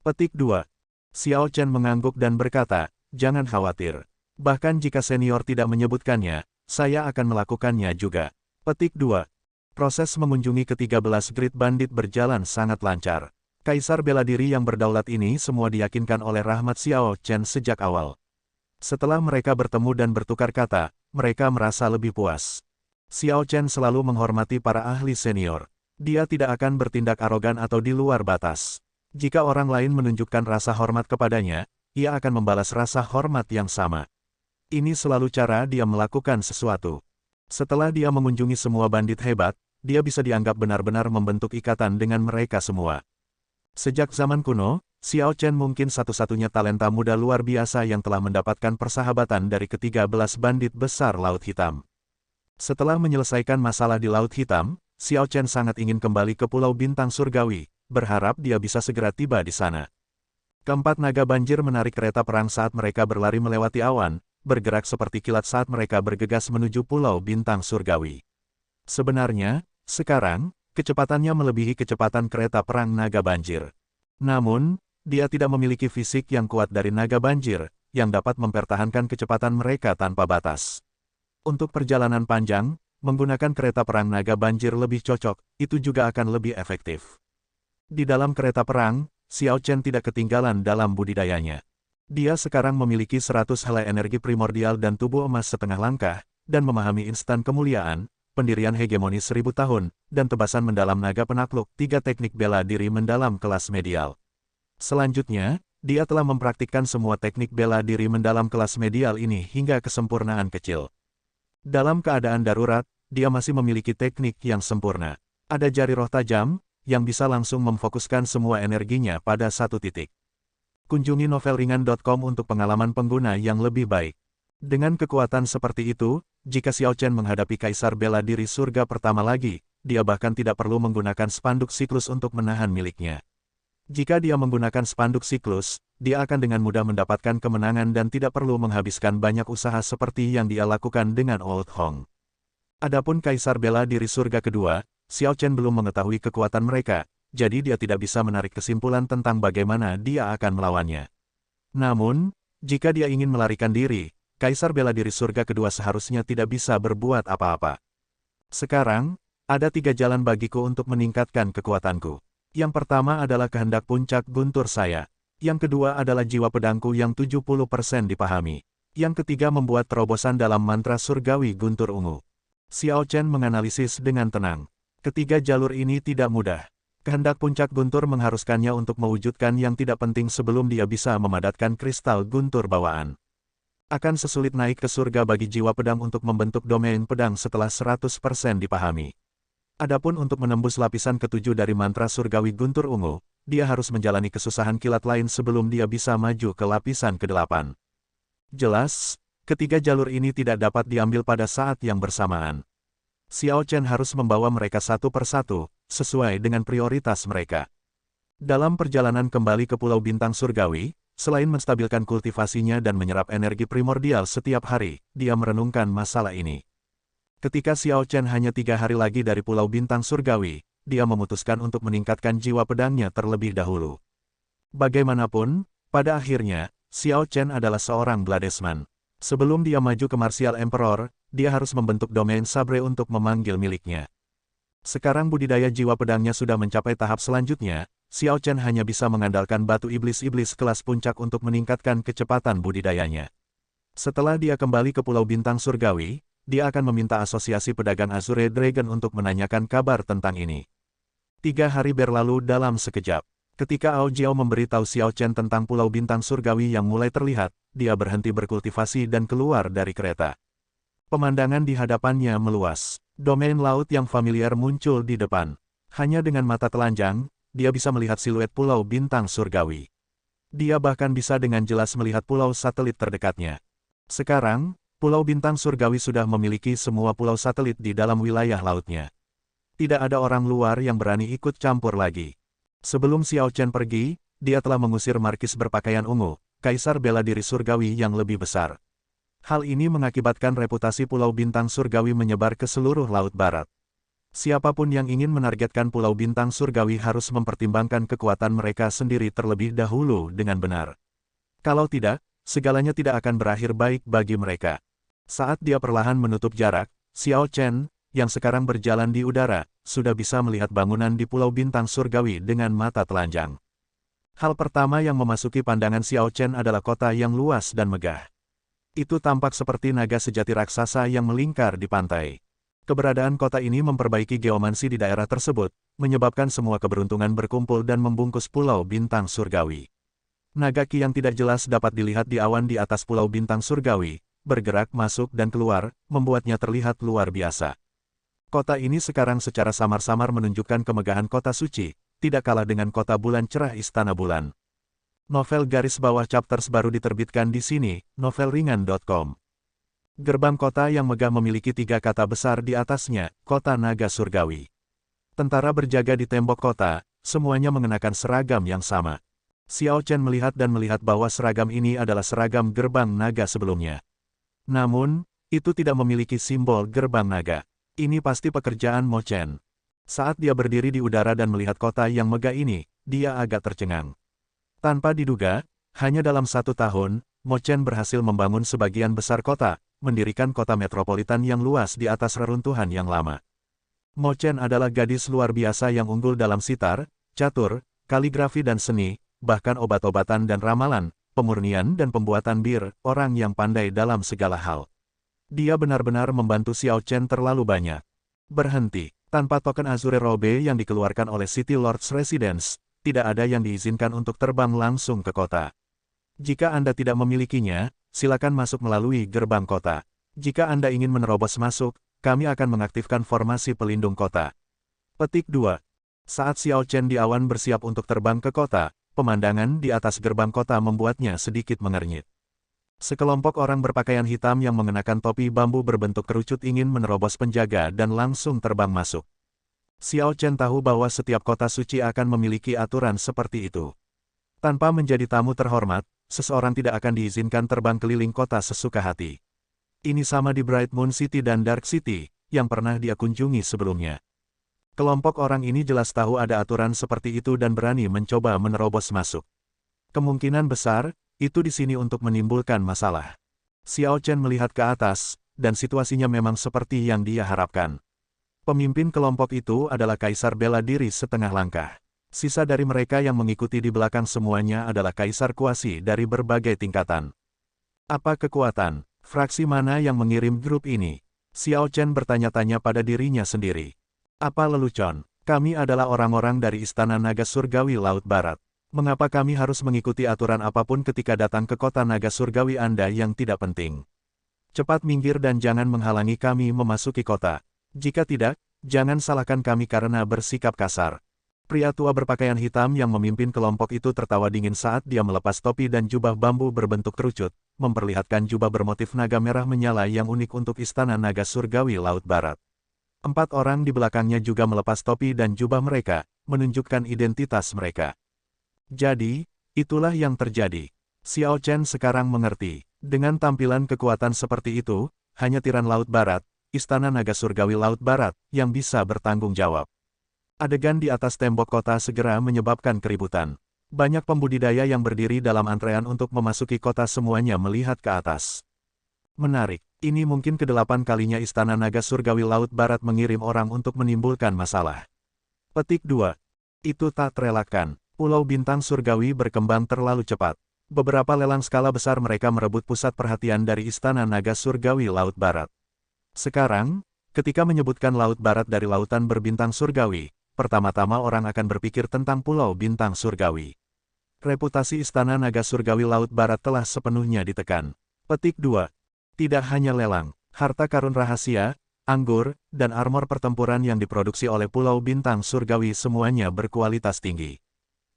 Petik 2. Xiao Chen mengangguk dan berkata, "Jangan khawatir. Bahkan jika senior tidak menyebutkannya, saya akan melakukannya juga." Petik 2. Proses mengunjungi ke-13 Great Bandit berjalan sangat lancar. Kaisar bela diri yang berdaulat ini semua diyakinkan oleh rahmat Xiao Chen sejak awal. Setelah mereka bertemu dan bertukar kata, mereka merasa lebih puas. Xiao Chen selalu menghormati para ahli senior. Dia tidak akan bertindak arogan atau di luar batas. Jika orang lain menunjukkan rasa hormat kepadanya, ia akan membalas rasa hormat yang sama. Ini selalu cara dia melakukan sesuatu. Setelah dia mengunjungi semua bandit hebat, dia bisa dianggap benar-benar membentuk ikatan dengan mereka semua. Sejak zaman kuno, Xiao Chen mungkin satu-satunya talenta muda luar biasa yang telah mendapatkan persahabatan dari ke-13 bandit besar Laut Hitam. Setelah menyelesaikan masalah di Laut Hitam, Xiao Chen sangat ingin kembali ke Pulau Bintang Surgawi, berharap dia bisa segera tiba di sana. Keempat naga banjir menarik kereta perang saat mereka berlari melewati awan, bergerak seperti kilat saat mereka bergegas menuju Pulau Bintang Surgawi. Sebenarnya, sekarang, kecepatannya melebihi kecepatan kereta perang naga banjir. Namun, dia tidak memiliki fisik yang kuat dari naga banjir, yang dapat mempertahankan kecepatan mereka tanpa batas. Untuk perjalanan panjang, menggunakan kereta perang naga banjir lebih cocok, itu juga akan lebih efektif. Di dalam kereta perang, Xiao Chen tidak ketinggalan dalam budidayanya. Dia sekarang memiliki 100 helai energi primordial dan tubuh emas setengah langkah, dan memahami instan kemuliaan, pendirian hegemoni 1000 tahun, dan tebasan mendalam naga penakluk 3 teknik bela diri mendalam kelas medial. Selanjutnya, dia telah mempraktikkan semua teknik bela diri mendalam kelas medial ini hingga kesempurnaan kecil. Dalam keadaan darurat, dia masih memiliki teknik yang sempurna. Ada jari roh tajam, yang bisa langsung memfokuskan semua energinya pada satu titik. Kunjungi novelringan.com untuk pengalaman pengguna yang lebih baik. Dengan kekuatan seperti itu, jika Xiao Chen menghadapi Kaisar Bela Diri Surga pertama lagi, dia bahkan tidak perlu menggunakan spanduk siklus untuk menahan miliknya. Jika dia menggunakan spanduk siklus, dia akan dengan mudah mendapatkan kemenangan dan tidak perlu menghabiskan banyak usaha seperti yang dia lakukan dengan Old Hong. Adapun Kaisar Bela Diri Surga kedua, Xiao Chen belum mengetahui kekuatan mereka, jadi dia tidak bisa menarik kesimpulan tentang bagaimana dia akan melawannya. Namun, jika dia ingin melarikan diri, Kaisar Bela Diri Surga kedua seharusnya tidak bisa berbuat apa-apa. Sekarang, ada 3 jalan bagiku untuk meningkatkan kekuatanku. Yang pertama adalah kehendak puncak guntur saya. Yang kedua adalah jiwa pedangku yang 70% dipahami. Yang ketiga membuat terobosan dalam mantra surgawi guntur ungu. Xiao Chen menganalisis dengan tenang. Ketiga jalur ini tidak mudah. Kehendak puncak guntur mengharuskannya untuk mewujudkan yang tidak penting sebelum dia bisa memadatkan kristal guntur bawaan. Akan sesulit naik ke surga bagi jiwa pedang untuk membentuk domain pedang setelah 100% dipahami. Adapun untuk menembus lapisan ketujuh dari mantra surgawi guntur ungu, dia harus menjalani kesusahan kilat lain sebelum dia bisa maju ke lapisan ke-8. Jelas, ketiga jalur ini tidak dapat diambil pada saat yang bersamaan. Xiao Chen harus membawa mereka satu persatu, sesuai dengan prioritas mereka. Dalam perjalanan kembali ke Pulau Bintang Surgawi, selain menstabilkan kultivasinya dan menyerap energi primordial setiap hari, dia merenungkan masalah ini. Ketika Xiao Chen hanya 3 hari lagi dari Pulau Bintang Surgawi, dia memutuskan untuk meningkatkan jiwa pedangnya terlebih dahulu. Bagaimanapun, pada akhirnya, Xiao Chen adalah seorang bladesman. Sebelum dia maju ke Martial Emperor, dia harus membentuk domain sabre untuk memanggil miliknya. Sekarang budidaya jiwa pedangnya sudah mencapai tahap selanjutnya, Xiao Chen hanya bisa mengandalkan batu iblis-iblis kelas puncak untuk meningkatkan kecepatan budidayanya. Setelah dia kembali ke Pulau Bintang Surgawi, dia akan meminta asosiasi pedagang Azure Dragon untuk menanyakan kabar tentang ini. 3 hari berlalu dalam sekejap. Ketika Ao Jiao memberitahu Xiao Chen tentang Pulau Bintang Surgawi yang mulai terlihat, dia berhenti berkultivasi dan keluar dari kereta. Pemandangan di hadapannya meluas. Domain laut yang familiar muncul di depan. Hanya dengan mata telanjang, dia bisa melihat siluet Pulau Bintang Surgawi. Dia bahkan bisa dengan jelas melihat pulau satelit terdekatnya. Sekarang, Pulau Bintang Surgawi sudah memiliki semua pulau satelit di dalam wilayah lautnya. Tidak ada orang luar yang berani ikut campur lagi. Sebelum Xiao Chen pergi, dia telah mengusir markis berpakaian ungu, Kaisar Bela Diri Surgawi yang lebih besar. Hal ini mengakibatkan reputasi Pulau Bintang Surgawi menyebar ke seluruh Laut Barat. Siapapun yang ingin menargetkan Pulau Bintang Surgawi harus mempertimbangkan kekuatan mereka sendiri terlebih dahulu dengan benar. Kalau tidak, segalanya tidak akan berakhir baik bagi mereka. Saat dia perlahan menutup jarak, Xiao Chen, yang sekarang berjalan di udara, sudah bisa melihat bangunan di Pulau Bintang Surgawi dengan mata telanjang. Hal pertama yang memasuki pandangan Xiao Chen adalah kota yang luas dan megah. Itu tampak seperti naga sejati raksasa yang melingkar di pantai. Keberadaan kota ini memperbaiki geomansi di daerah tersebut, menyebabkan semua keberuntungan berkumpul dan membungkus Pulau Bintang Surgawi. Naga ki yang tidak jelas dapat dilihat di awan di atas Pulau Bintang Surgawi, bergerak masuk dan keluar, membuatnya terlihat luar biasa. Kota ini sekarang secara samar-samar menunjukkan kemegahan kota suci, tidak kalah dengan kota bulan cerah Istana Bulan. Novel garis bawah chapters baru diterbitkan di sini, novelringan.com. Gerbang kota yang megah memiliki 3 kata besar di atasnya, Kota Naga Surgawi. Tentara berjaga di tembok kota, semuanya mengenakan seragam yang sama. Xiao Chen melihat bahwa seragam ini adalah seragam gerbang naga sebelumnya. Namun, itu tidak memiliki simbol gerbang naga. Ini pasti pekerjaan Mo Chen. Saat dia berdiri di udara dan melihat kota yang megah ini, dia agak tercengang. Tanpa diduga, hanya dalam 1 tahun, Mo Chen berhasil membangun sebagian besar kota, mendirikan kota metropolitan yang luas di atas reruntuhan yang lama. Mo Chen adalah gadis luar biasa yang unggul dalam sitar, catur, kaligrafi dan seni, bahkan obat-obatan dan ramalan, pemurnian dan pembuatan bir, orang yang pandai dalam segala hal. Dia benar-benar membantu Xiao Chen terlalu banyak. Berhenti. Tanpa token Azure Robe yang dikeluarkan oleh City Lord's Residence, tidak ada yang diizinkan untuk terbang langsung ke kota. Jika Anda tidak memilikinya, silakan masuk melalui gerbang kota. Jika Anda ingin menerobos masuk, kami akan mengaktifkan formasi pelindung kota. Petik 2. Saat Xiao Chen di awan bersiap untuk terbang ke kota, pemandangan di atas gerbang kota membuatnya sedikit mengernyit. Sekelompok orang berpakaian hitam yang mengenakan topi bambu berbentuk kerucut ingin menerobos penjaga dan langsung terbang masuk. Xiao Chen tahu bahwa setiap kota suci akan memiliki aturan seperti itu. Tanpa menjadi tamu terhormat, seseorang tidak akan diizinkan terbang keliling kota sesuka hati. Ini sama di Bright Moon City dan Dark City, yang pernah dia kunjungi sebelumnya. Kelompok orang ini jelas tahu ada aturan seperti itu dan berani mencoba menerobos masuk. Kemungkinan besar, itu di sini untuk menimbulkan masalah. Xiao Chen melihat ke atas, dan situasinya memang seperti yang dia harapkan. Pemimpin kelompok itu adalah kaisar bela diri setengah langkah. Sisa dari mereka yang mengikuti di belakang semuanya adalah kaisar kuasi dari berbagai tingkatan. Apa kekuatan? Fraksi mana yang mengirim grup ini? Xiao Chen bertanya-tanya pada dirinya sendiri. Apa lelucon? Kami adalah orang-orang dari Istana Naga Surgawi Laut Barat. Mengapa kami harus mengikuti aturan apapun ketika datang ke kota naga surgawi Anda yang tidak penting? Cepat minggir dan jangan menghalangi kami memasuki kota. Jika tidak, jangan salahkan kami karena bersikap kasar. Pria tua berpakaian hitam yang memimpin kelompok itu tertawa dingin saat dia melepas topi dan jubah bambu berbentuk kerucut, memperlihatkan jubah bermotif naga merah menyala yang unik untuk Istana Naga Surgawi Laut Barat. 4 orang di belakangnya juga melepas topi dan jubah mereka, menunjukkan identitas mereka. Jadi, itulah yang terjadi. Xiao Chen sekarang mengerti. Dengan tampilan kekuatan seperti itu, hanya tiran Laut Barat, Istana Naga Surgawi Laut Barat, yang bisa bertanggung jawab. Adegan di atas tembok kota segera menyebabkan keributan. Banyak pembudidaya yang berdiri dalam antrean untuk memasuki kota semuanya melihat ke atas. Menarik, ini mungkin ke-8 kalinya Istana Naga Surgawi Laut Barat mengirim orang untuk menimbulkan masalah. Petik 2. Itu tak terelakkan. Pulau Bintang Surgawi berkembang terlalu cepat. Beberapa lelang skala besar mereka merebut pusat perhatian dari Istana Naga Surgawi Laut Barat. Sekarang, ketika menyebutkan Laut Barat dari Lautan Berbintang Surgawi, pertama-tama orang akan berpikir tentang Pulau Bintang Surgawi. Reputasi Istana Naga Surgawi Laut Barat telah sepenuhnya ditekan. Petik 2. Tidak hanya lelang, harta karun rahasia, anggur, dan armor pertempuran yang diproduksi oleh Pulau Bintang Surgawi semuanya berkualitas tinggi.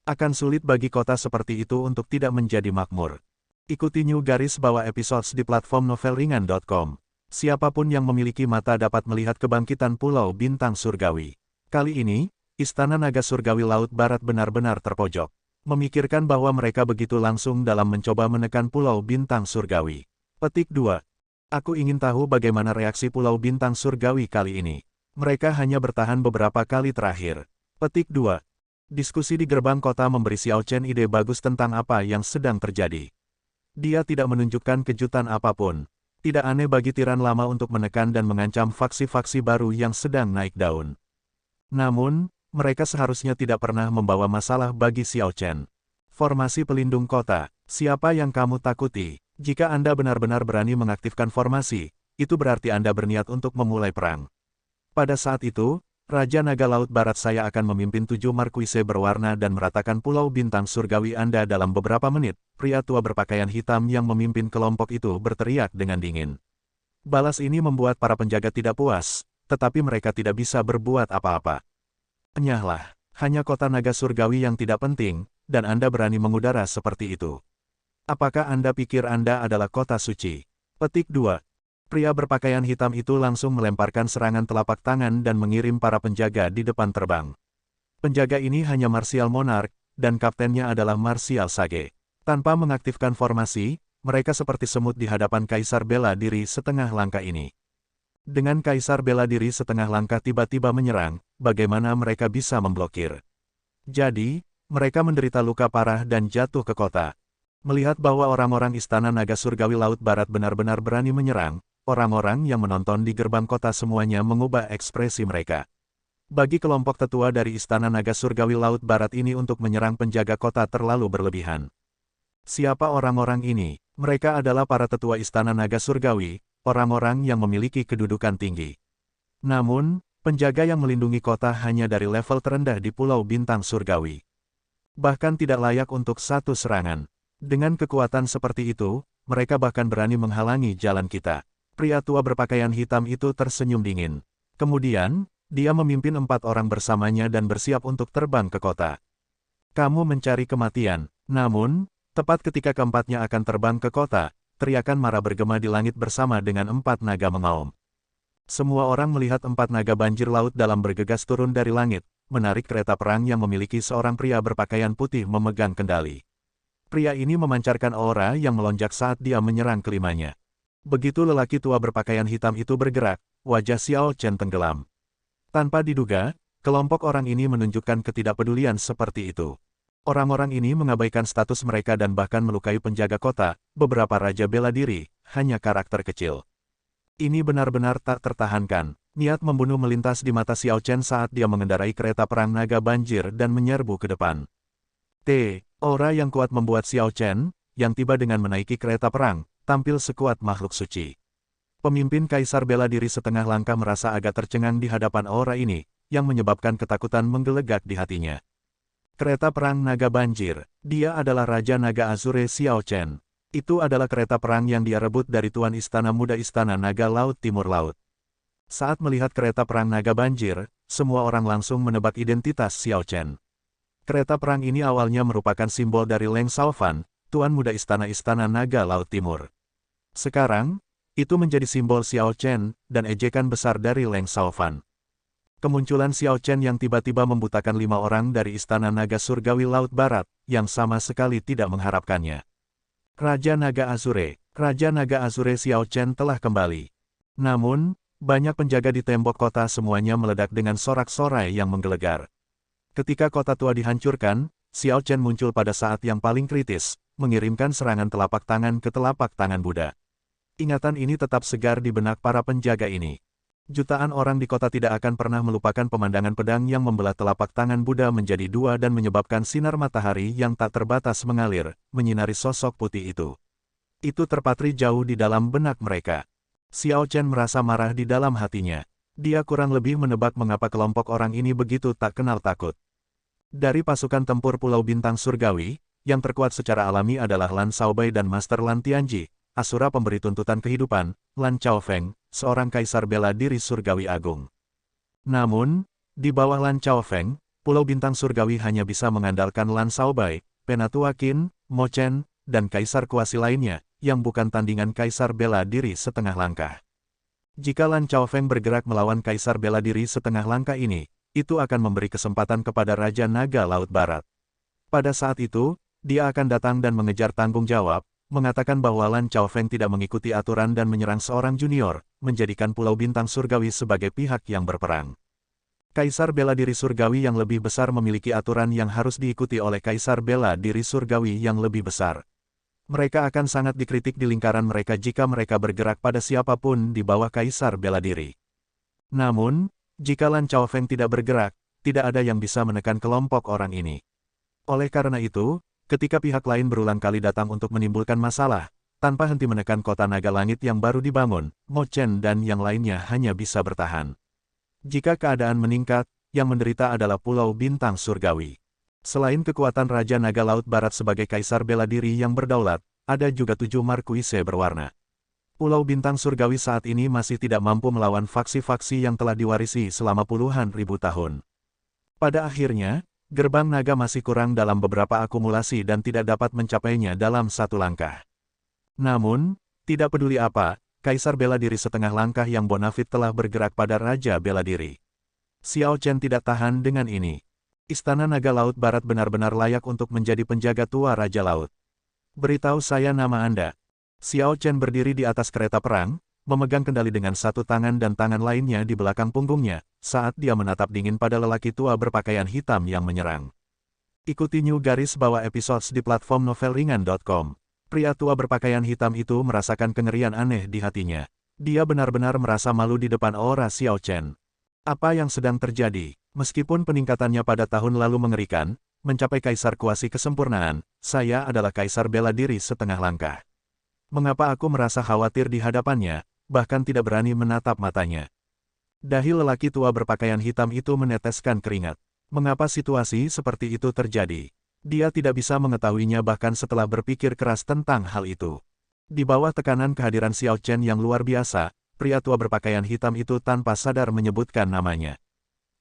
Akan sulit bagi kota seperti itu untuk tidak menjadi makmur. Ikuti New Garis Bawah episodes di platform novelringan.com. Siapapun yang memiliki mata dapat melihat kebangkitan Pulau Bintang Surgawi. Kali ini, Istana Naga Surgawi Laut Barat benar-benar terpojok. Memikirkan bahwa mereka begitu langsung dalam mencoba menekan Pulau Bintang Surgawi. Petik 2. Aku ingin tahu bagaimana reaksi Pulau Bintang Surgawi kali ini. Mereka hanya bertahan beberapa kali terakhir. Petik 2. Diskusi di gerbang kota memberi Xiao Chen ide bagus tentang apa yang sedang terjadi. Dia tidak menunjukkan kejutan apapun. Tidak aneh bagi tiran lama untuk menekan dan mengancam faksi-faksi baru yang sedang naik daun. Namun, mereka seharusnya tidak pernah membawa masalah bagi Xiao Chen. Formasi pelindung kota, siapa yang kamu takuti? Jika Anda benar-benar berani mengaktifkan formasi, itu berarti Anda berniat untuk memulai perang. Pada saat itu, Raja Naga Laut Barat saya akan memimpin 7 markuise berwarna dan meratakan Pulau Bintang Surgawi Anda dalam beberapa menit. Pria tua berpakaian hitam yang memimpin kelompok itu berteriak dengan dingin. Balas ini membuat para penjaga tidak puas, tetapi mereka tidak bisa berbuat apa-apa. Enyahlah, hanya kota naga surgawi yang tidak penting, dan Anda berani mengudara seperti itu. Apakah Anda pikir Anda adalah kota suci? Petik 2. Pria berpakaian hitam itu langsung melemparkan serangan telapak tangan dan mengirim para penjaga di depan terbang. Penjaga ini hanya Martial Monarch, dan kaptennya adalah Martial Sage. Tanpa mengaktifkan formasi, mereka seperti semut di hadapan Kaisar Bela Diri setengah langkah ini. Dengan Kaisar Bela Diri setengah langkah tiba-tiba menyerang, bagaimana mereka bisa memblokir? Jadi, mereka menderita luka parah dan jatuh ke kota. Melihat bahwa orang-orang Istana Naga Surgawi Laut Barat benar-benar berani menyerang, orang-orang yang menonton di gerbang kota semuanya mengubah ekspresi mereka. Bagi kelompok tetua dari Istana Naga Surgawi Laut Barat ini untuk menyerang penjaga kota terlalu berlebihan. Siapa orang-orang ini? Mereka adalah para tetua Istana Naga Surgawi, orang-orang yang memiliki kedudukan tinggi. Namun, penjaga yang melindungi kota hanya dari level terendah di Pulau Bintang Surgawi. Bahkan tidak layak untuk satu serangan. Dengan kekuatan seperti itu, mereka bahkan berani menghalangi jalan kita. Pria tua berpakaian hitam itu tersenyum dingin. Kemudian, dia memimpin 4 orang bersamanya dan bersiap untuk terbang ke kota. Kamu mencari kematian. Namun, tepat ketika keempatnya akan terbang ke kota, teriakan marah bergema di langit bersama dengan 4 naga mengaum. Semua orang melihat 4 naga banjir laut dalam bergegas turun dari langit, menarik kereta perang yang memiliki seorang pria berpakaian putih memegang kendali. Pria ini memancarkan aura yang melonjak saat dia menyerang kelimanya. Begitu lelaki tua berpakaian hitam itu bergerak, wajah Xiao Chen tenggelam. Tanpa diduga, kelompok orang ini menunjukkan ketidakpedulian seperti itu. Orang-orang ini mengabaikan status mereka dan bahkan melukai penjaga kota, beberapa raja bela diri, hanya karakter kecil. Ini benar-benar tak tertahankan. Niat membunuh melintas di mata Xiao Chen saat dia mengendarai kereta perang naga banjir dan menyerbu ke depan. Aura yang kuat membuat Xiao Chen, yang tiba dengan menaiki kereta perang, tampil sekuat makhluk suci. Pemimpin Kaisar bela diri setengah langkah merasa agak tercengang di hadapan aura ini, yang menyebabkan ketakutan menggelegak di hatinya. Kereta perang naga banjir, dia adalah Raja Naga Azure Xiao Chen. Itu adalah kereta perang yang dia rebut dari Tuan Istana Muda Istana Naga Laut Timur Laut. Saat melihat kereta perang naga banjir, semua orang langsung menebak identitas Xiao Chen. Kereta perang ini awalnya merupakan simbol dari Leng Shaofan, Tuan Muda Istana Naga Laut Timur. Sekarang, itu menjadi simbol Xiao Chen, dan ejekan besar dari Leng Shaofan. Kemunculan Xiao Chen yang tiba-tiba membutakan 5 orang dari Istana Naga Surgawi Laut Barat, yang sama sekali tidak mengharapkannya. Raja Naga Azure Xiao Chen telah kembali. Namun, banyak penjaga di tembok kota semuanya meledak dengan sorak-sorai yang menggelegar. Ketika kota tua dihancurkan, Xiao Chen muncul pada saat yang paling kritis, mengirimkan serangan telapak tangan ke telapak tangan Buddha. Ingatan ini tetap segar di benak para penjaga ini. Jutaan orang di kota tidak akan pernah melupakan pemandangan pedang yang membelah telapak tangan Buddha menjadi 2 dan menyebabkan sinar matahari yang tak terbatas mengalir, menyinari sosok putih itu. Itu terpatri jauh di dalam benak mereka. Xiao Chen merasa marah di dalam hatinya. Dia kurang lebih menebak mengapa kelompok orang ini begitu tak kenal takut. Dari pasukan tempur Pulau Bintang Surgawi, yang terkuat secara alami adalah Lan Shaobai dan Master Lan Tianji, Asura pemberi tuntutan kehidupan, Lan Chaofeng, seorang kaisar bela diri surgawi agung. Namun, di bawah Lan Chaofeng, Pulau Bintang Surgawi hanya bisa mengandalkan Lan Shaobai, Penatua Qin, Mo Chen, dan kaisar kuasi lainnya, yang bukan tandingan kaisar bela diri setengah langkah. Jika Lan Chaofeng bergerak melawan kaisar bela diri setengah langkah ini, itu akan memberi kesempatan kepada Raja Naga Laut Barat. Pada saat itu, dia akan datang dan mengejar tanggung jawab, mengatakan bahwa Lan Chaofeng tidak mengikuti aturan dan menyerang seorang junior, menjadikan Pulau Bintang Surgawi sebagai pihak yang berperang. Kaisar bela diri surgawi yang lebih besar memiliki aturan yang harus diikuti oleh kaisar bela diri surgawi yang lebih besar. Mereka akan sangat dikritik di lingkaran mereka jika mereka bergerak pada siapapun di bawah kaisar bela diri. Namun, jika Lan Chaofeng tidak bergerak, tidak ada yang bisa menekan kelompok orang ini. Oleh karena itu, ketika pihak lain berulang kali datang untuk menimbulkan masalah, tanpa henti menekan kota naga langit yang baru dibangun, Mo Chen dan yang lainnya hanya bisa bertahan. Jika keadaan meningkat, yang menderita adalah Pulau Bintang Surgawi. Selain kekuatan Raja Naga Laut Barat sebagai kaisar bela diri yang berdaulat, ada juga 7 markuise berwarna. Pulau Bintang Surgawi saat ini masih tidak mampu melawan faksi-faksi yang telah diwarisi selama puluhan ribu tahun. Pada akhirnya, gerbang naga masih kurang dalam beberapa akumulasi dan tidak dapat mencapainya dalam satu langkah. Namun, tidak peduli apa, kaisar bela diri setengah langkah yang bonafit telah bergerak pada Raja bela diri. Xiao Chen tidak tahan dengan ini. Istana Naga Laut Barat benar-benar layak untuk menjadi penjaga tua Raja Laut. Beritahu saya nama Anda. Xiao Chen berdiri di atas kereta perang, memegang kendali dengan satu tangan dan tangan lainnya di belakang punggungnya, saat dia menatap dingin pada lelaki tua berpakaian hitam yang menyerang. Ikuti New Garis Bawah episodes di platform novelringan.com. Pria tua berpakaian hitam itu merasakan kengerian aneh di hatinya. Dia benar-benar merasa malu di depan aura Xiao Chen. Apa yang sedang terjadi? Meskipun peningkatannya pada tahun lalu mengerikan, mencapai kaisar kuasi kesempurnaan, saya adalah kaisar bela diri setengah langkah. Mengapa aku merasa khawatir di hadapannya, bahkan tidak berani menatap matanya? Dahi lelaki tua berpakaian hitam itu meneteskan keringat. Mengapa situasi seperti itu terjadi? Dia tidak bisa mengetahuinya bahkan setelah berpikir keras tentang hal itu. Di bawah tekanan kehadiran Xiao Chen yang luar biasa, pria tua berpakaian hitam itu tanpa sadar menyebutkan namanya.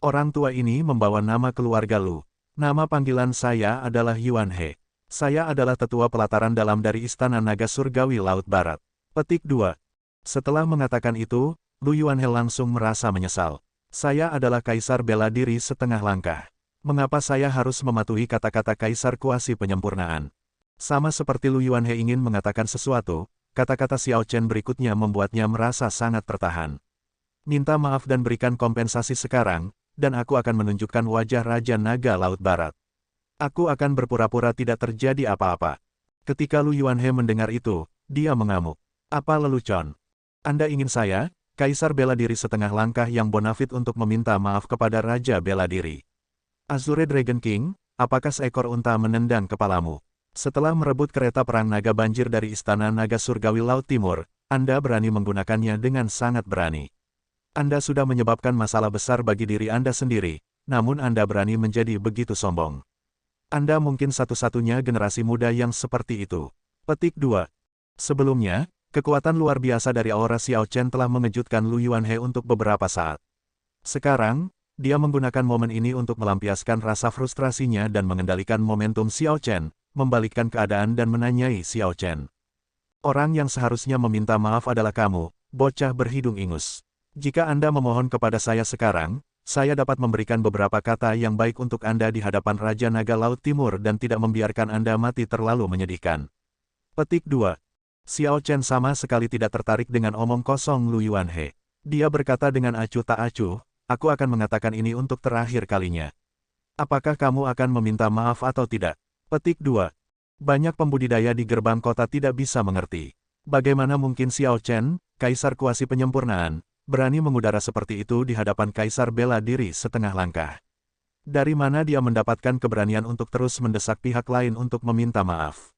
Orang tua ini membawa nama keluarga Lu. Nama panggilan saya adalah Yuan He. Saya adalah tetua pelataran dalam dari Istana Naga Surgawi Laut Barat. Petik 2. Setelah mengatakan itu, Lu Yuanhe langsung merasa menyesal. Saya adalah kaisar bela diri setengah langkah. Mengapa saya harus mematuhi kata-kata kaisar kuasi penyempurnaan? Sama seperti Lu Yuanhe ingin mengatakan sesuatu, kata-kata Xiao Chen berikutnya membuatnya merasa sangat tertahan. Minta maaf dan berikan kompensasi sekarang, dan aku akan menunjukkan wajah Raja Naga Laut Barat. Aku akan berpura-pura tidak terjadi apa-apa. Ketika Lu Yuanhe mendengar itu, dia mengamuk. Apa lelucon? Anda ingin saya, kaisar bela diri setengah langkah yang bonafit untuk meminta maaf kepada Raja bela diri? Azure Dragon King, apakah seekor unta menendang kepalamu? Setelah merebut kereta perang naga banjir dari Istana Naga Surgawi Laut Timur, Anda berani menggunakannya dengan sangat berani. Anda sudah menyebabkan masalah besar bagi diri Anda sendiri, namun Anda berani menjadi begitu sombong. Anda mungkin satu-satunya generasi muda yang seperti itu. Petik 2. Sebelumnya, kekuatan luar biasa dari aura Xiao Chen telah mengejutkan Lu Yuanhe untuk beberapa saat. Sekarang, dia menggunakan momen ini untuk melampiaskan rasa frustrasinya dan mengendalikan momentum Xiao Chen, membalikkan keadaan dan menanyai Xiao Chen. Orang yang seharusnya meminta maaf adalah kamu, bocah berhidung ingus. Jika Anda memohon kepada saya sekarang, saya dapat memberikan beberapa kata yang baik untuk Anda di hadapan Raja Naga Laut Timur dan tidak membiarkan Anda mati terlalu menyedihkan. Petik 2. Xiao Chen sama sekali tidak tertarik dengan omong kosong Lu Yuanhe. Dia berkata dengan acuh tak acuh, aku akan mengatakan ini untuk terakhir kalinya. Apakah kamu akan meminta maaf atau tidak? Petik 2. Banyak pembudidaya di gerbang kota tidak bisa mengerti. Bagaimana mungkin Xiao Chen, kaisar kuasi penyempurnaan, berani mengudara seperti itu di hadapan kaisar bela diri setengah langkah? Dari mana dia mendapatkan keberanian untuk terus mendesak pihak lain untuk meminta maaf?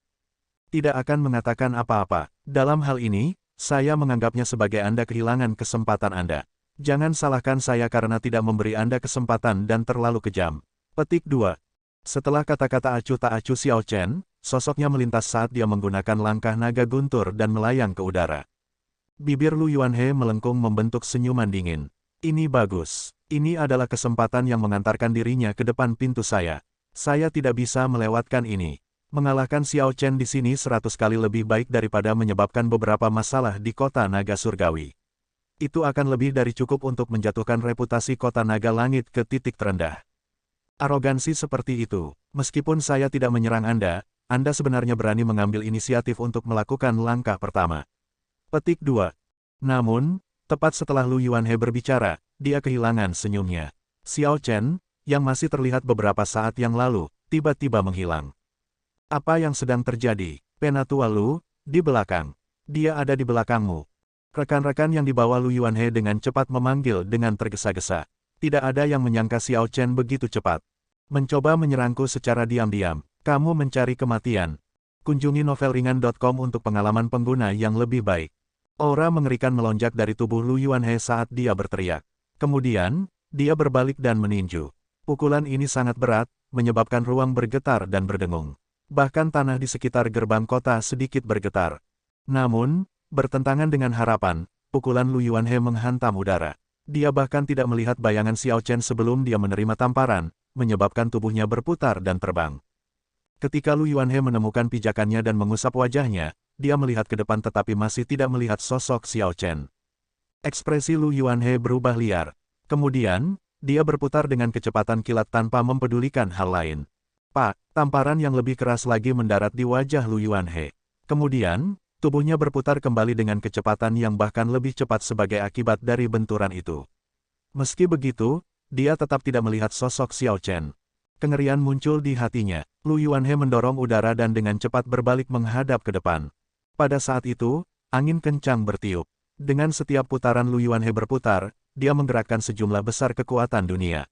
Tidak akan mengatakan apa-apa. Dalam hal ini, saya menganggapnya sebagai Anda kehilangan kesempatan Anda. Jangan salahkan saya karena tidak memberi Anda kesempatan dan terlalu kejam. Petik 2. Setelah kata-kata acuh tak acuh Xiao Chen, sosoknya melintas saat dia menggunakan langkah naga guntur dan melayang ke udara. Bibir Lu Yuanhe melengkung membentuk senyuman dingin. Ini bagus. Ini adalah kesempatan yang mengantarkan dirinya ke depan pintu saya. Saya tidak bisa melewatkan ini. Mengalahkan Xiao Chen di sini 100 kali lebih baik daripada menyebabkan beberapa masalah di kota naga surgawi. Itu akan lebih dari cukup untuk menjatuhkan reputasi kota naga langit ke titik terendah. Arogansi seperti itu, meskipun saya tidak menyerang Anda sebenarnya berani mengambil inisiatif untuk melakukan langkah pertama. Petik 2. Namun, tepat setelah Lu Yuanhe berbicara, dia kehilangan senyumnya. Xiao Chen, yang masih terlihat beberapa saat yang lalu, tiba-tiba menghilang. Apa yang sedang terjadi? Penatua Lu, di belakang. Dia ada di belakangmu. Rekan-rekan yang dibawa Lu Yuanhe dengan cepat memanggil dengan tergesa-gesa. Tidak ada yang menyangka Xiao Chen begitu cepat. Mencoba menyerangku secara diam-diam. Kamu mencari kematian. Kunjungi novelringan.com untuk pengalaman pengguna yang lebih baik. Aura mengerikan melonjak dari tubuh Lu Yuanhe saat dia berteriak. Kemudian, dia berbalik dan meninju. Pukulan ini sangat berat, menyebabkan ruang bergetar dan berdengung. Bahkan tanah di sekitar gerbang kota sedikit bergetar. Namun, bertentangan dengan harapan, pukulan Lu Yuanhe menghantam udara. Dia bahkan tidak melihat bayangan Xiao Chen sebelum dia menerima tamparan, menyebabkan tubuhnya berputar dan terbang. Ketika Lu Yuanhe menemukan pijakannya dan mengusap wajahnya, dia melihat ke depan tetapi masih tidak melihat sosok Xiao Chen. Ekspresi Lu Yuanhe berubah liar. Kemudian, dia berputar dengan kecepatan kilat tanpa mempedulikan hal lain. Pak, tamparan yang lebih keras lagi mendarat di wajah Lu Yuanhe. Kemudian, tubuhnya berputar kembali dengan kecepatan yang bahkan lebih cepat sebagai akibat dari benturan itu. Meski begitu, dia tetap tidak melihat sosok Xiao Chen. Kengerian muncul di hatinya. Lu Yuanhe mendorong udara dan dengan cepat berbalik menghadap ke depan. Pada saat itu, angin kencang bertiup. Dengan setiap putaran Lu Yuanhe berputar, dia menggerakkan sejumlah besar kekuatan dunia.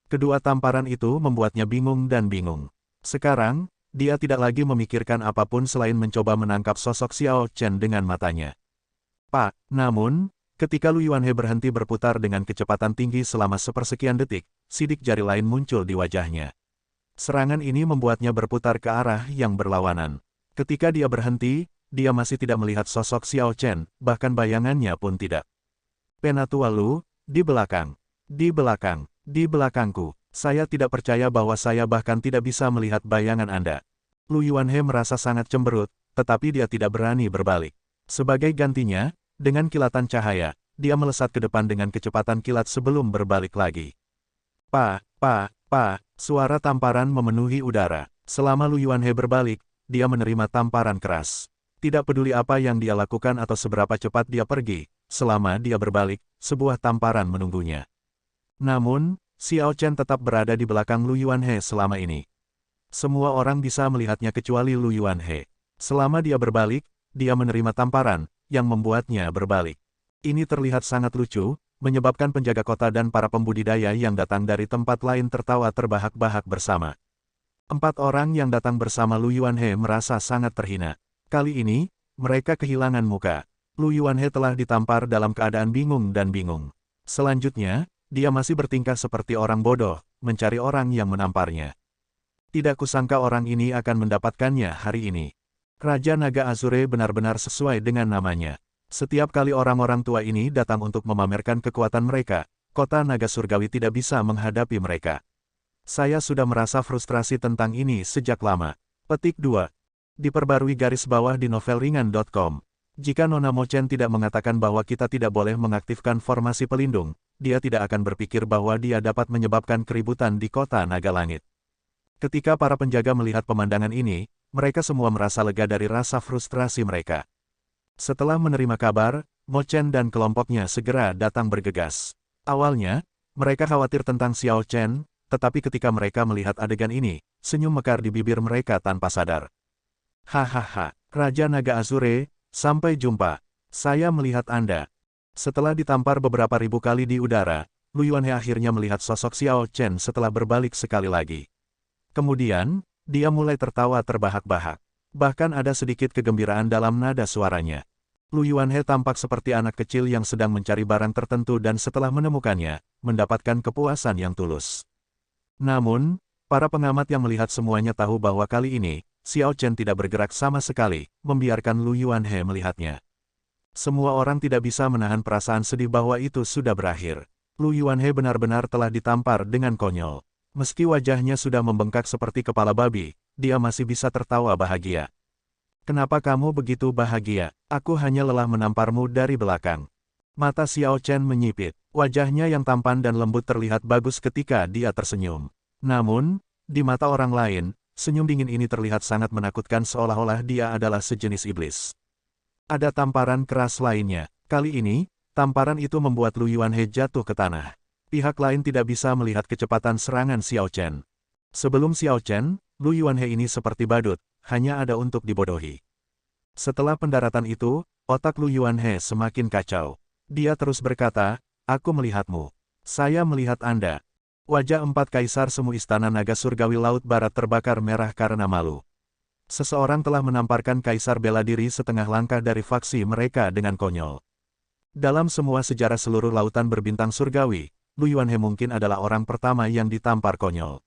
Kedua tamparan itu membuatnya bingung dan bingung. Sekarang, dia tidak lagi memikirkan apapun selain mencoba menangkap sosok Xiao Chen dengan matanya. Pak, namun, ketika Lu Yuanhe berhenti berputar dengan kecepatan tinggi selama sepersekian detik, sidik jari lain muncul di wajahnya. Serangan ini membuatnya berputar ke arah yang berlawanan. Ketika dia berhenti, dia masih tidak melihat sosok Xiao Chen, bahkan bayangannya pun tidak. Penatua Lu, di belakang. Di belakang. Di belakangku. Saya tidak percaya bahwa saya bahkan tidak bisa melihat bayangan Anda. Lu Yuanhe merasa sangat cemberut, tetapi dia tidak berani berbalik. Sebagai gantinya, dengan kilatan cahaya, dia melesat ke depan dengan kecepatan kilat sebelum berbalik lagi. Pa, suara tamparan memenuhi udara. Selama Lu Yuanhe berbalik, dia menerima tamparan keras. Tidak peduli apa yang dia lakukan atau seberapa cepat dia pergi, selama dia berbalik, sebuah tamparan menunggunya. Namun, Xiao Chen tetap berada di belakang Lu Yuanhe selama ini. Semua orang bisa melihatnya kecuali Lu Yuanhe. Selama dia berbalik, dia menerima tamparan, yang membuatnya berbalik. Ini terlihat sangat lucu, menyebabkan penjaga kota dan para pembudidaya yang datang dari tempat lain tertawa terbahak-bahak bersama. 4 orang yang datang bersama Lu Yuanhe merasa sangat terhina. Kali ini, mereka kehilangan muka. Lu Yuanhe telah ditampar dalam keadaan bingung dan bingung. Selanjutnya, dia masih bertingkah seperti orang bodoh, mencari orang yang menamparnya. Tidak kusangka orang ini akan mendapatkannya hari ini. Raja Naga Azure benar-benar sesuai dengan namanya. Setiap kali orang-orang tua ini datang untuk memamerkan kekuatan mereka, kota naga surgawi tidak bisa menghadapi mereka. Saya sudah merasa frustrasi tentang ini sejak lama. Petik 2. Diperbarui garis bawah di novelringan.com. Jika Nona Mochen tidak mengatakan bahwa kita tidak boleh mengaktifkan formasi pelindung, dia tidak akan berpikir bahwa dia dapat menyebabkan keributan di kota naga langit. Ketika para penjaga melihat pemandangan ini, mereka semua merasa lega dari rasa frustrasi mereka. Setelah menerima kabar, Mochen dan kelompoknya segera datang bergegas. Awalnya, mereka khawatir tentang Xiao Chen, tetapi ketika mereka melihat adegan ini, senyum mekar di bibir mereka tanpa sadar. Hahaha, Raja Naga Azure, sampai jumpa. Saya melihat Anda. Setelah ditampar beberapa ribu kali di udara, Lu Yuanhe akhirnya melihat sosok Xiao Chen setelah berbalik sekali lagi. Kemudian, dia mulai tertawa terbahak-bahak. Bahkan ada sedikit kegembiraan dalam nada suaranya. Lu Yuanhe tampak seperti anak kecil yang sedang mencari barang tertentu dan setelah menemukannya, mendapatkan kepuasan yang tulus. Namun, para pengamat yang melihat semuanya tahu bahwa kali ini, Xiao Chen tidak bergerak sama sekali, membiarkan Lu Yuanhe melihatnya. Semua orang tidak bisa menahan perasaan sedih bahwa itu sudah berakhir. Lu Yuanhe benar-benar telah ditampar dengan konyol. Meski wajahnya sudah membengkak seperti kepala babi, dia masih bisa tertawa bahagia. Kenapa kamu begitu bahagia? Aku hanya lelah menamparmu dari belakang. Mata Xiao Chen menyipit. Wajahnya yang tampan dan lembut terlihat bagus ketika dia tersenyum. Namun, di mata orang lain, senyum dingin ini terlihat sangat menakutkan seolah-olah dia adalah sejenis iblis. Ada tamparan keras lainnya. Kali ini, tamparan itu membuat Lu Yuanhe jatuh ke tanah. Pihak lain tidak bisa melihat kecepatan serangan Xiao Chen. Sebelum Xiao Chen, Lu Yuanhe ini seperti badut, hanya ada untuk dibodohi. Setelah pendaratan itu, otak Lu Yuanhe semakin kacau. Dia terus berkata, aku melihatmu. Saya melihat Anda. Wajah 4 kaisar semu istana naga surgawi laut barat terbakar merah karena malu. Seseorang telah menamparkan kaisar bela diri setengah langkah dari faksi mereka dengan konyol. Dalam semua sejarah seluruh lautan berbintang surgawi, Lu Yuanhe mungkin adalah orang pertama yang ditampar konyol.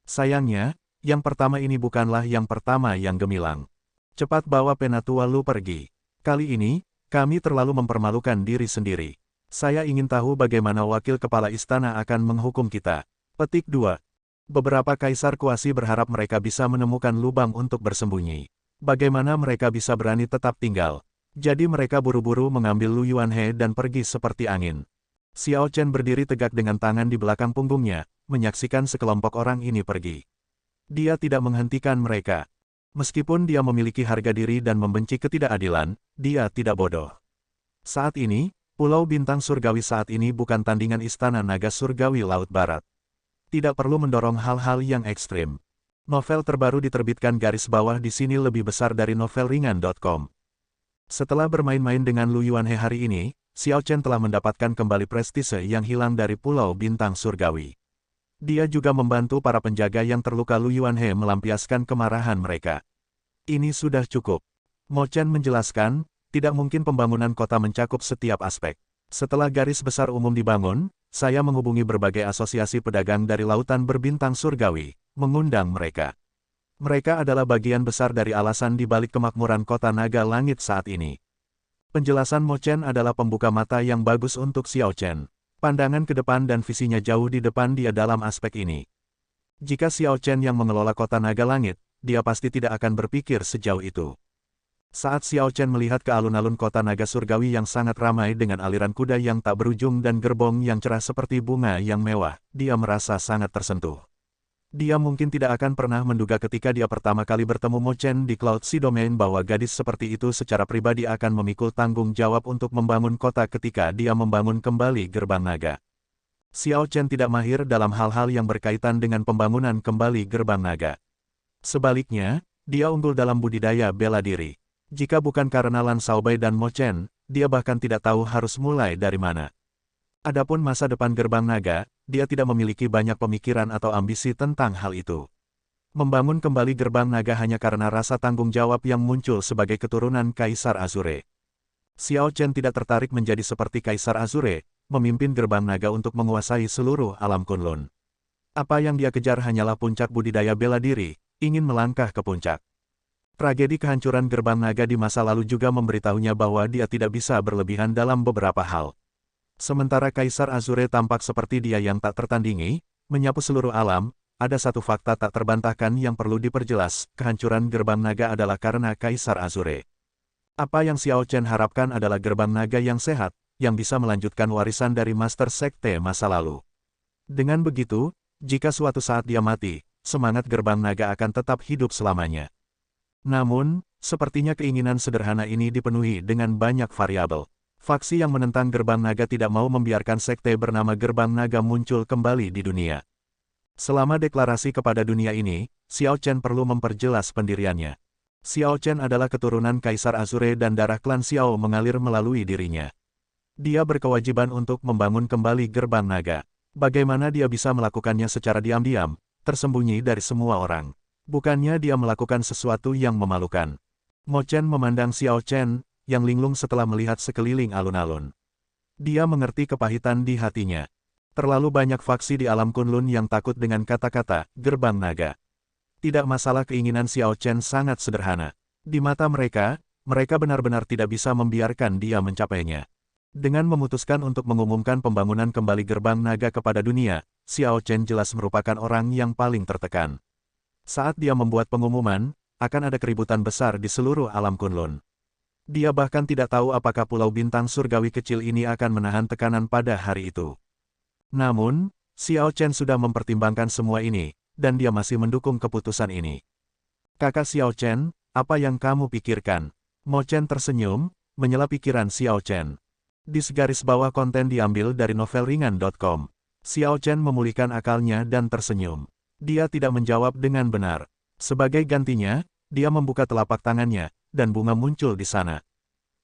Sayangnya, yang pertama ini bukanlah yang pertama yang gemilang. Cepat bawa Penatua Lu pergi. Kali ini, kami terlalu mempermalukan diri sendiri. Saya ingin tahu bagaimana wakil kepala istana akan menghukum kita. Petik 2. Beberapa kaisar kuasi berharap mereka bisa menemukan lubang untuk bersembunyi. Bagaimana mereka bisa berani tetap tinggal? Jadi mereka buru-buru mengambil Lu Yuanhe dan pergi seperti angin. Xiao Chen berdiri tegak dengan tangan di belakang punggungnya, menyaksikan sekelompok orang ini pergi. Dia tidak menghentikan mereka. Meskipun dia memiliki harga diri dan membenci ketidakadilan, dia tidak bodoh. Saat ini, Pulau Bintang Surgawi saat ini bukan tandingan istana naga surgawi Laut Barat. Tidak perlu mendorong hal-hal yang ekstrim. Novel terbaru diterbitkan garis bawah di sini lebih besar dari novelringan.com. Setelah bermain-main dengan Lu Yuanhe hari ini, Xiao Chen telah mendapatkan kembali prestise yang hilang dari Pulau Bintang Surgawi. Dia juga membantu para penjaga yang terluka Lu Yuanhe melampiaskan kemarahan mereka. Ini sudah cukup. Mo Chen menjelaskan, tidak mungkin pembangunan kota mencakup setiap aspek. Setelah garis besar umum dibangun, saya menghubungi berbagai asosiasi pedagang dari Lautan Berbintang Surgawi, mengundang mereka. Mereka adalah bagian besar dari alasan di balik kemakmuran kota naga langit saat ini. Penjelasan Mo Chen adalah pembuka mata yang bagus untuk Xiao Chen. Pandangan ke depan dan visinya jauh di depan dia dalam aspek ini. Jika Xiao Chen yang mengelola kota naga langit, dia pasti tidak akan berpikir sejauh itu. Saat Xiao Chen melihat ke alun-alun kota naga surgawi yang sangat ramai dengan aliran kuda yang tak berujung dan gerbong yang cerah seperti bunga yang mewah, dia merasa sangat tersentuh. Dia mungkin tidak akan pernah menduga ketika dia pertama kali bertemu Mo Chen di Cloud Sea Domain bahwa gadis seperti itu secara pribadi akan memikul tanggung jawab untuk membangun kota ketika dia membangun kembali gerbang naga. Xiao Chen tidak mahir dalam hal-hal yang berkaitan dengan pembangunan kembali gerbang naga. Sebaliknya, dia unggul dalam budidaya bela diri. Jika bukan karena Lan Shaobai dan Mo Chen, dia bahkan tidak tahu harus mulai dari mana. Adapun masa depan gerbang naga, dia tidak memiliki banyak pemikiran atau ambisi tentang hal itu. Membangun kembali gerbang naga hanya karena rasa tanggung jawab yang muncul sebagai keturunan Kaisar Azure. Xiao Chen tidak tertarik menjadi seperti Kaisar Azure, memimpin gerbang naga untuk menguasai seluruh alam Kunlun. Apa yang dia kejar hanyalah puncak budidaya bela diri, ingin melangkah ke puncak. Tragedi kehancuran gerbang naga di masa lalu juga memberitahunya bahwa dia tidak bisa berlebihan dalam beberapa hal. Sementara Kaisar Azure tampak seperti dia yang tak tertandingi, menyapu seluruh alam, ada satu fakta tak terbantahkan yang perlu diperjelas, kehancuran gerbang naga adalah karena Kaisar Azure. Apa yang Xiao Chen harapkan adalah gerbang naga yang sehat, yang bisa melanjutkan warisan dari Master Sekte masa lalu. Dengan begitu, jika suatu saat dia mati, semangat gerbang naga akan tetap hidup selamanya. Namun, sepertinya keinginan sederhana ini dipenuhi dengan banyak variabel. Faksi yang menentang Gerbang Naga tidak mau membiarkan sekte bernama Gerbang Naga muncul kembali di dunia. Selama deklarasi kepada dunia ini, Xiao Chen perlu memperjelas pendiriannya. Xiao Chen adalah keturunan Kaisar Azure dan darah klan Xiao mengalir melalui dirinya. Dia berkewajiban untuk membangun kembali Gerbang Naga. Bagaimana dia bisa melakukannya secara diam-diam, tersembunyi dari semua orang? Bukannya dia melakukan sesuatu yang memalukan. Mo Chen memandang Xiao Chen, yang linglung setelah melihat sekeliling alun-alun. Dia mengerti kepahitan di hatinya. Terlalu banyak faksi di alam Kunlun yang takut dengan kata-kata, gerbang naga. Tidak masalah keinginan Xiao Chen sangat sederhana. Di mata mereka, mereka benar-benar tidak bisa membiarkan dia mencapainya. Dengan memutuskan untuk mengumumkan pembangunan kembali gerbang naga kepada dunia, Xiao Chen jelas merupakan orang yang paling tertekan. Saat dia membuat pengumuman, akan ada keributan besar di seluruh alam Kunlun. Dia bahkan tidak tahu apakah Pulau Bintang Surgawi kecil ini akan menahan tekanan pada hari itu. Namun, Xiao Chen sudah mempertimbangkan semua ini, dan dia masih mendukung keputusan ini. Kakak Xiao Chen, apa yang kamu pikirkan? Mo Chen tersenyum, menyela pikiran Xiao Chen. Di segaris bawah konten diambil dari novelringan.com. Xiao Chen memulihkan akalnya dan tersenyum. Dia tidak menjawab dengan benar. Sebagai gantinya, dia membuka telapak tangannya, dan bunga muncul di sana.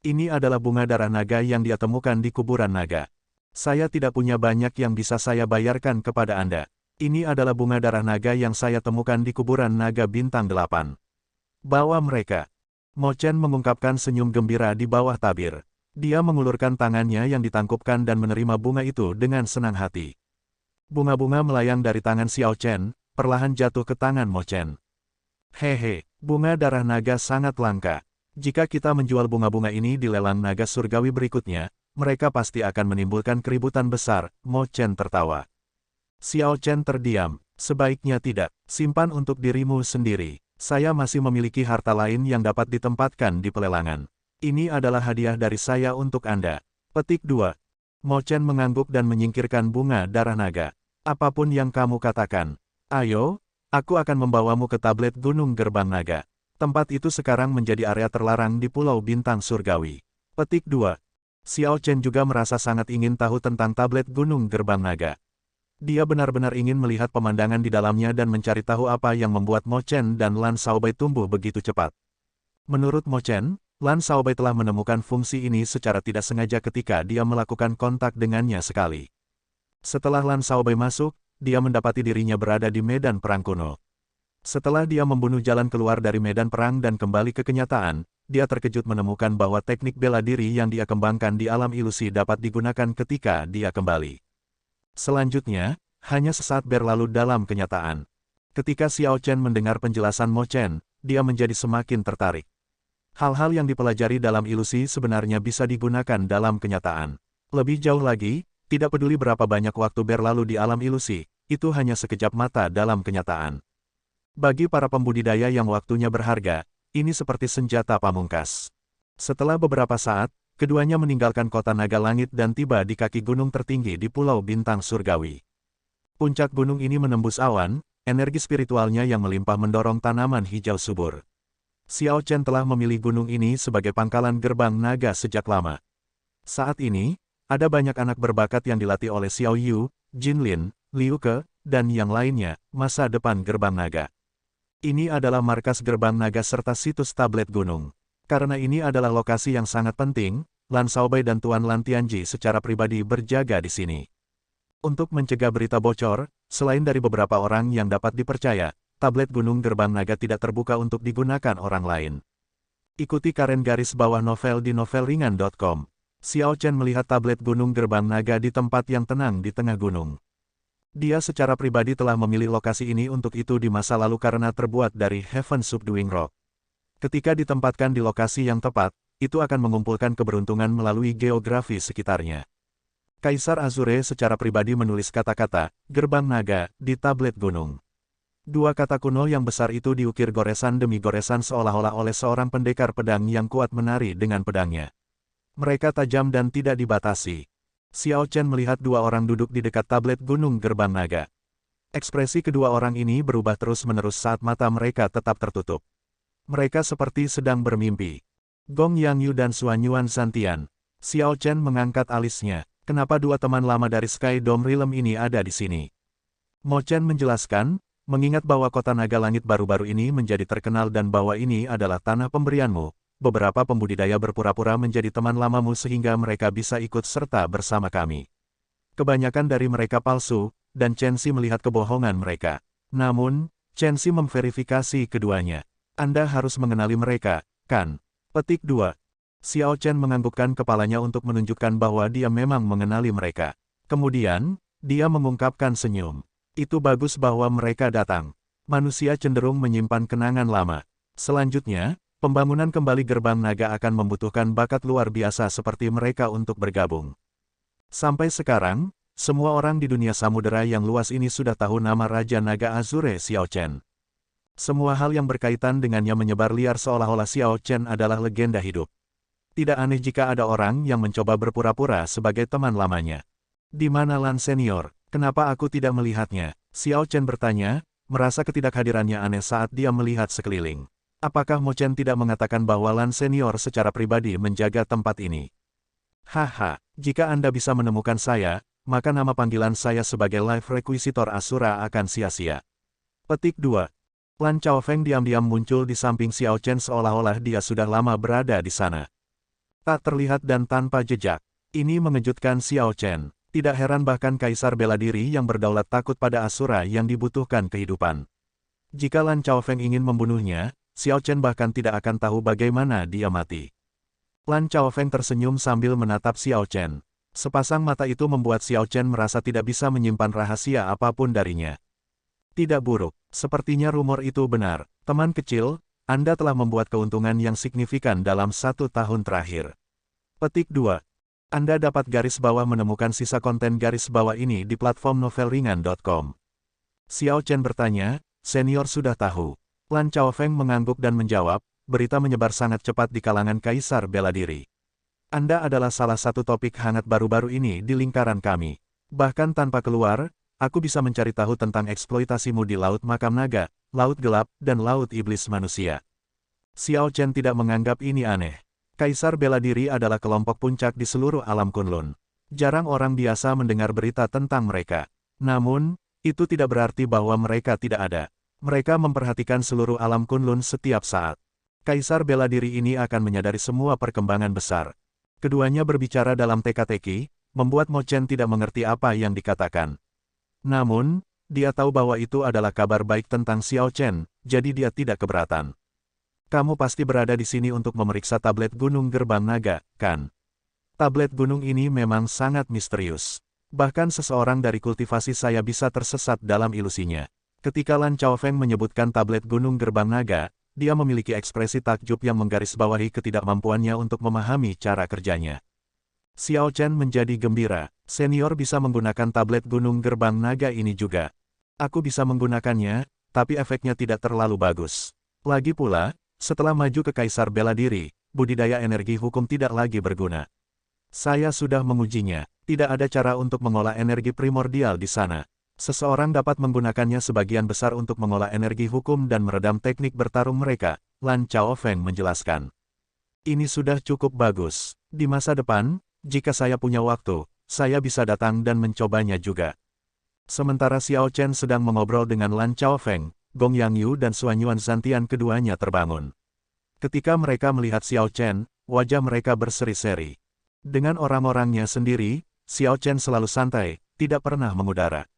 Ini adalah bunga darah naga yang dia temukan di kuburan naga. Saya tidak punya banyak yang bisa saya bayarkan kepada Anda. Ini adalah bunga darah naga yang saya temukan di kuburan naga bintang 8. Bawa mereka. Mo Chen mengungkapkan senyum gembira di bawah tabir. Dia mengulurkan tangannya yang ditangkupkan dan menerima bunga itu dengan senang hati. Bunga-bunga melayang dari tangan Xiao Chen, perlahan jatuh ke tangan Mo Chen. Hehe, bunga darah naga sangat langka. Jika kita menjual bunga-bunga ini di lelang naga surgawi berikutnya, mereka pasti akan menimbulkan keributan besar, Mo Chen tertawa. Xiao Chen terdiam, sebaiknya tidak, simpan untuk dirimu sendiri. Saya masih memiliki harta lain yang dapat ditempatkan di pelelangan. Ini adalah hadiah dari saya untuk Anda. Petik 2. Mo Chen mengangguk dan menyingkirkan bunga darah naga. Apapun yang kamu katakan. Ayo, aku akan membawamu ke tablet Gunung Gerbang Naga. Tempat itu sekarang menjadi area terlarang di Pulau Bintang Surgawi. Petik 2. Xiao Chen juga merasa sangat ingin tahu tentang tablet Gunung Gerbang Naga. Dia benar-benar ingin melihat pemandangan di dalamnya dan mencari tahu apa yang membuat Mo Chen dan Lan Shaobai tumbuh begitu cepat. Menurut Mo Chen, Lan Xiaobai telah menemukan fungsi ini secara tidak sengaja ketika dia melakukan kontak dengannya sekali. Setelah Lan Xiaobai masuk, dia mendapati dirinya berada di medan perang kuno. Setelah dia membunuh jalan keluar dari medan perang dan kembali ke kenyataan, dia terkejut menemukan bahwa teknik bela diri yang dia kembangkan di alam ilusi dapat digunakan ketika dia kembali. Selanjutnya, hanya sesaat berlalu dalam kenyataan. Ketika Xiao Chen mendengar penjelasan Mo Chen, dia menjadi semakin tertarik. Hal-hal yang dipelajari dalam ilusi sebenarnya bisa digunakan dalam kenyataan. Lebih jauh lagi, tidak peduli berapa banyak waktu berlalu di alam ilusi, itu hanya sekejap mata dalam kenyataan. Bagi para pembudidaya yang waktunya berharga, ini seperti senjata pamungkas. Setelah beberapa saat, keduanya meninggalkan kota naga langit dan tiba di kaki gunung tertinggi di Pulau Bintang Surgawi. Puncak gunung ini menembus awan, energi spiritualnya yang melimpah mendorong tanaman hijau subur. Xiao Chen telah memilih gunung ini sebagai pangkalan gerbang naga sejak lama. Saat ini, ada banyak anak berbakat yang dilatih oleh Xiao Yu, Jin Lin, Liu Ke, dan yang lainnya, masa depan gerbang naga. Ini adalah markas gerbang naga serta situs tablet gunung. Karena ini adalah lokasi yang sangat penting, Lan Xiaobai dan Tuan Lan Tianji secara pribadi berjaga di sini. Untuk mencegah berita bocor, selain dari beberapa orang yang dapat dipercaya, tablet gunung gerbang naga tidak terbuka untuk digunakan orang lain. Ikuti karen garis bawah novel di novelringan.com. Xiao Chen melihat tablet gunung gerbang naga di tempat yang tenang di tengah gunung. Dia secara pribadi telah memilih lokasi ini untuk itu di masa lalu karena terbuat dari Heaven Subduing Rock. Ketika ditempatkan di lokasi yang tepat, itu akan mengumpulkan keberuntungan melalui geografi sekitarnya. Kaisar Azure secara pribadi menulis kata-kata, gerbang naga, di tablet gunung. Dua kata kuno yang besar itu diukir goresan demi goresan seolah-olah oleh seorang pendekar pedang yang kuat menari dengan pedangnya. Mereka tajam dan tidak dibatasi. Xiao Chen melihat dua orang duduk di dekat tablet gunung gerbang naga. Ekspresi kedua orang ini berubah terus-menerus saat mata mereka tetap tertutup. Mereka seperti sedang bermimpi. Gong Yangyu dan Xuan Yuan Santian. Xiao Chen mengangkat alisnya. Kenapa dua teman lama dari Sky Dome Realm ini ada di sini? Mo Chen menjelaskan, mengingat bahwa kota naga langit baru-baru ini menjadi terkenal dan bahwa ini adalah tanah pemberianmu. Beberapa pembudidaya berpura-pura menjadi teman lamamu sehingga mereka bisa ikut serta bersama kami. Kebanyakan dari mereka palsu, dan Chen Xi melihat kebohongan mereka. Namun, Chen Xi memverifikasi keduanya. Anda harus mengenali mereka, kan? Petik 2. Xiao Chen menganggukkan kepalanya untuk menunjukkan bahwa dia memang mengenali mereka. Kemudian, dia mengungkapkan senyum. Itu bagus bahwa mereka datang. Manusia cenderung menyimpan kenangan lama. Selanjutnya, pembangunan kembali gerbang naga akan membutuhkan bakat luar biasa seperti mereka untuk bergabung. Sampai sekarang, semua orang di dunia samudera yang luas ini sudah tahu nama Raja Naga Azure Xiao Chen. Semua hal yang berkaitan dengannya menyebar liar seolah-olah Xiao Chen adalah legenda hidup. Tidak aneh jika ada orang yang mencoba berpura-pura sebagai teman lamanya. Di mana Lan Senior? Kenapa aku tidak melihatnya? Xiao Chen bertanya, merasa ketidakhadirannya aneh saat dia melihat sekeliling. Apakah Mo Chen tidak mengatakan bahwa Lan Senior secara pribadi menjaga tempat ini? Haha, jika Anda bisa menemukan saya, maka nama panggilan saya sebagai Life Requisitor Asura akan sia-sia. Petik 2. Lan Chaofeng diam-diam muncul di samping Xiao Chen seolah-olah dia sudah lama berada di sana. Tak terlihat dan tanpa jejak. Ini mengejutkan Xiao Chen. Tidak heran bahkan Kaisar Bela Diri yang berdaulat takut pada Asura yang dibutuhkan kehidupan. Jika Lan Chaofeng ingin membunuhnya, Xiao Chen bahkan tidak akan tahu bagaimana dia mati. Lan Chaofeng tersenyum sambil menatap Xiao Chen. Sepasang mata itu membuat Xiao Chen merasa tidak bisa menyimpan rahasia apapun darinya. Tidak buruk, sepertinya rumor itu benar. Teman kecil, Anda telah membuat keuntungan yang signifikan dalam 1 tahun terakhir. Petik 2. Anda dapat garis bawah menemukan sisa konten garis bawah ini di platform novelringan.com. Xiao Chen bertanya, senior sudah tahu. Lan Chaofeng mengangguk dan menjawab, berita menyebar sangat cepat di kalangan Kaisar Bela Diri. Anda adalah salah satu topik hangat baru-baru ini di lingkaran kami. Bahkan tanpa keluar, aku bisa mencari tahu tentang eksploitasimu di Laut Makam Naga, Laut Gelap, dan Laut Iblis Manusia. Xiao Chen tidak menganggap ini aneh. Kaisar Bela Diri adalah kelompok puncak di seluruh alam Kunlun. Jarang orang biasa mendengar berita tentang mereka. Namun, itu tidak berarti bahwa mereka tidak ada. Mereka memperhatikan seluruh alam Kunlun setiap saat. Kaisar bela diri ini akan menyadari semua perkembangan besar. Keduanya berbicara dalam teka-teki, membuat Mo Chen tidak mengerti apa yang dikatakan. Namun, dia tahu bahwa itu adalah kabar baik tentang Xiao Chen, jadi dia tidak keberatan. Kamu pasti berada di sini untuk memeriksa tablet Gunung Gerbang Naga, kan? Tablet gunung ini memang sangat misterius. Bahkan seseorang dari kultivasi saya bisa tersesat dalam ilusinya. Ketika Lan Chaofeng menyebutkan tablet Gunung Gerbang Naga, dia memiliki ekspresi takjub yang menggarisbawahi ketidakmampuannya untuk memahami cara kerjanya. Xiao Chen menjadi gembira. Senior bisa menggunakan tablet Gunung Gerbang Naga ini juga. Aku bisa menggunakannya, tapi efeknya tidak terlalu bagus. Lagi pula, setelah maju ke Kaisar Bela Diri, budidaya energi hukum tidak lagi berguna. Saya sudah mengujinya. Tidak ada cara untuk mengolah energi primordial di sana. Seseorang dapat menggunakannya sebagian besar untuk mengolah energi hukum dan meredam teknik bertarung mereka, Lan Chaofeng menjelaskan. Ini sudah cukup bagus. Di masa depan, jika saya punya waktu, saya bisa datang dan mencobanya juga. Sementara Xiao Chen sedang mengobrol dengan Lan Chaofeng, Gong Yangyu dan Xuanyuan Zantian keduanya terbangun. Ketika mereka melihat Xiao Chen, wajah mereka berseri-seri. Dengan orang-orangnya sendiri, Xiao Chen selalu santai, tidak pernah mengudara.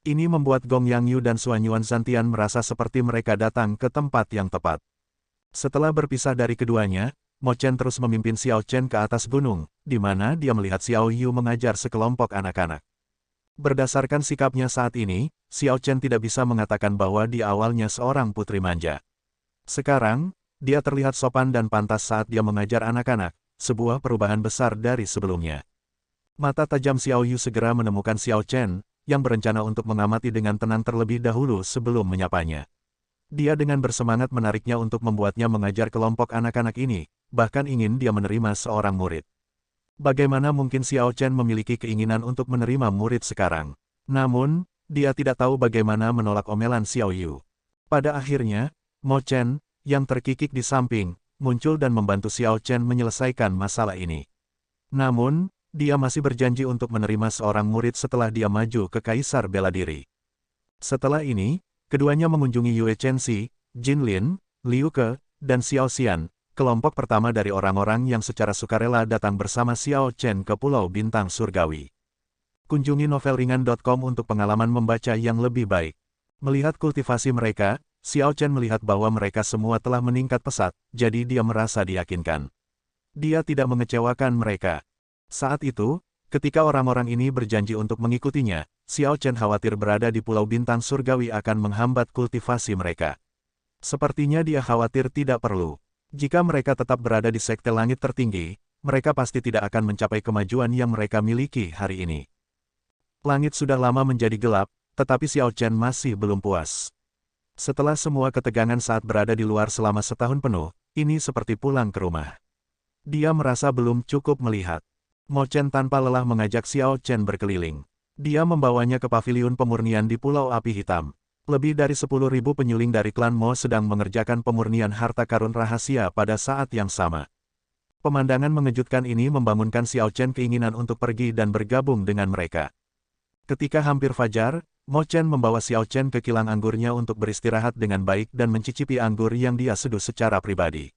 Ini membuat Gong Yangyu dan Xuanyuan Zantian merasa seperti mereka datang ke tempat yang tepat. Setelah berpisah dari keduanya, Mo Chen terus memimpin Xiao Chen ke atas gunung, di mana dia melihat Xiao Yu mengajar sekelompok anak-anak. Berdasarkan sikapnya saat ini, Xiao Chen tidak bisa mengatakan bahwa dia awalnya seorang putri manja. Sekarang, dia terlihat sopan dan pantas saat dia mengajar anak-anak, sebuah perubahan besar dari sebelumnya. Mata tajam Xiao Yu segera menemukan Xiao Chen, yang berencana untuk mengamati dengan tenang terlebih dahulu sebelum menyapanya. Dia dengan bersemangat menariknya untuk membuatnya mengajar kelompok anak-anak ini, bahkan ingin dia menerima seorang murid. Bagaimana mungkin Xiao Chen memiliki keinginan untuk menerima murid sekarang? Namun, dia tidak tahu bagaimana menolak omelan Xiao Yu. Pada akhirnya, Mo Chen, yang terkikik di samping, muncul dan membantu Xiao Chen menyelesaikan masalah ini. Namun, dia masih berjanji untuk menerima seorang murid setelah dia maju ke Kaisar Bela Diri. Setelah ini, keduanya mengunjungi Yue Chenxi, Jin Lin, Liu Ke, dan Xiao Xian, kelompok pertama dari orang-orang yang secara sukarela datang bersama Xiao Chen ke Pulau Bintang Surgawi. Kunjungi novelringan.com untuk pengalaman membaca yang lebih baik. Melihat kultivasi mereka, Xiao Chen melihat bahwa mereka semua telah meningkat pesat, jadi dia merasa diyakinkan. Dia tidak mengecewakan mereka. Saat itu, ketika orang-orang ini berjanji untuk mengikutinya, Xiao Chen khawatir berada di Pulau Bintang Surgawi akan menghambat kultivasi mereka. Sepertinya dia khawatir tidak perlu. Jika mereka tetap berada di sekte langit tertinggi, mereka pasti tidak akan mencapai kemajuan yang mereka miliki hari ini. Langit sudah lama menjadi gelap, tetapi Xiao Chen masih belum puas. Setelah semua ketegangan saat berada di luar selama setahun penuh, ini seperti pulang ke rumah. Dia merasa belum cukup melihat. Mo Chen tanpa lelah mengajak Xiao Chen berkeliling. Dia membawanya ke paviliun pemurnian di Pulau Api Hitam. Lebih dari 10.000 penyuling dari klan Mo sedang mengerjakan pemurnian harta karun rahasia pada saat yang sama. Pemandangan mengejutkan ini membangunkan Xiao Chen keinginan untuk pergi dan bergabung dengan mereka. Ketika hampir fajar, Mo Chen membawa Xiao Chen ke kilang anggurnya untuk beristirahat dengan baik dan mencicipi anggur yang dia seduh secara pribadi.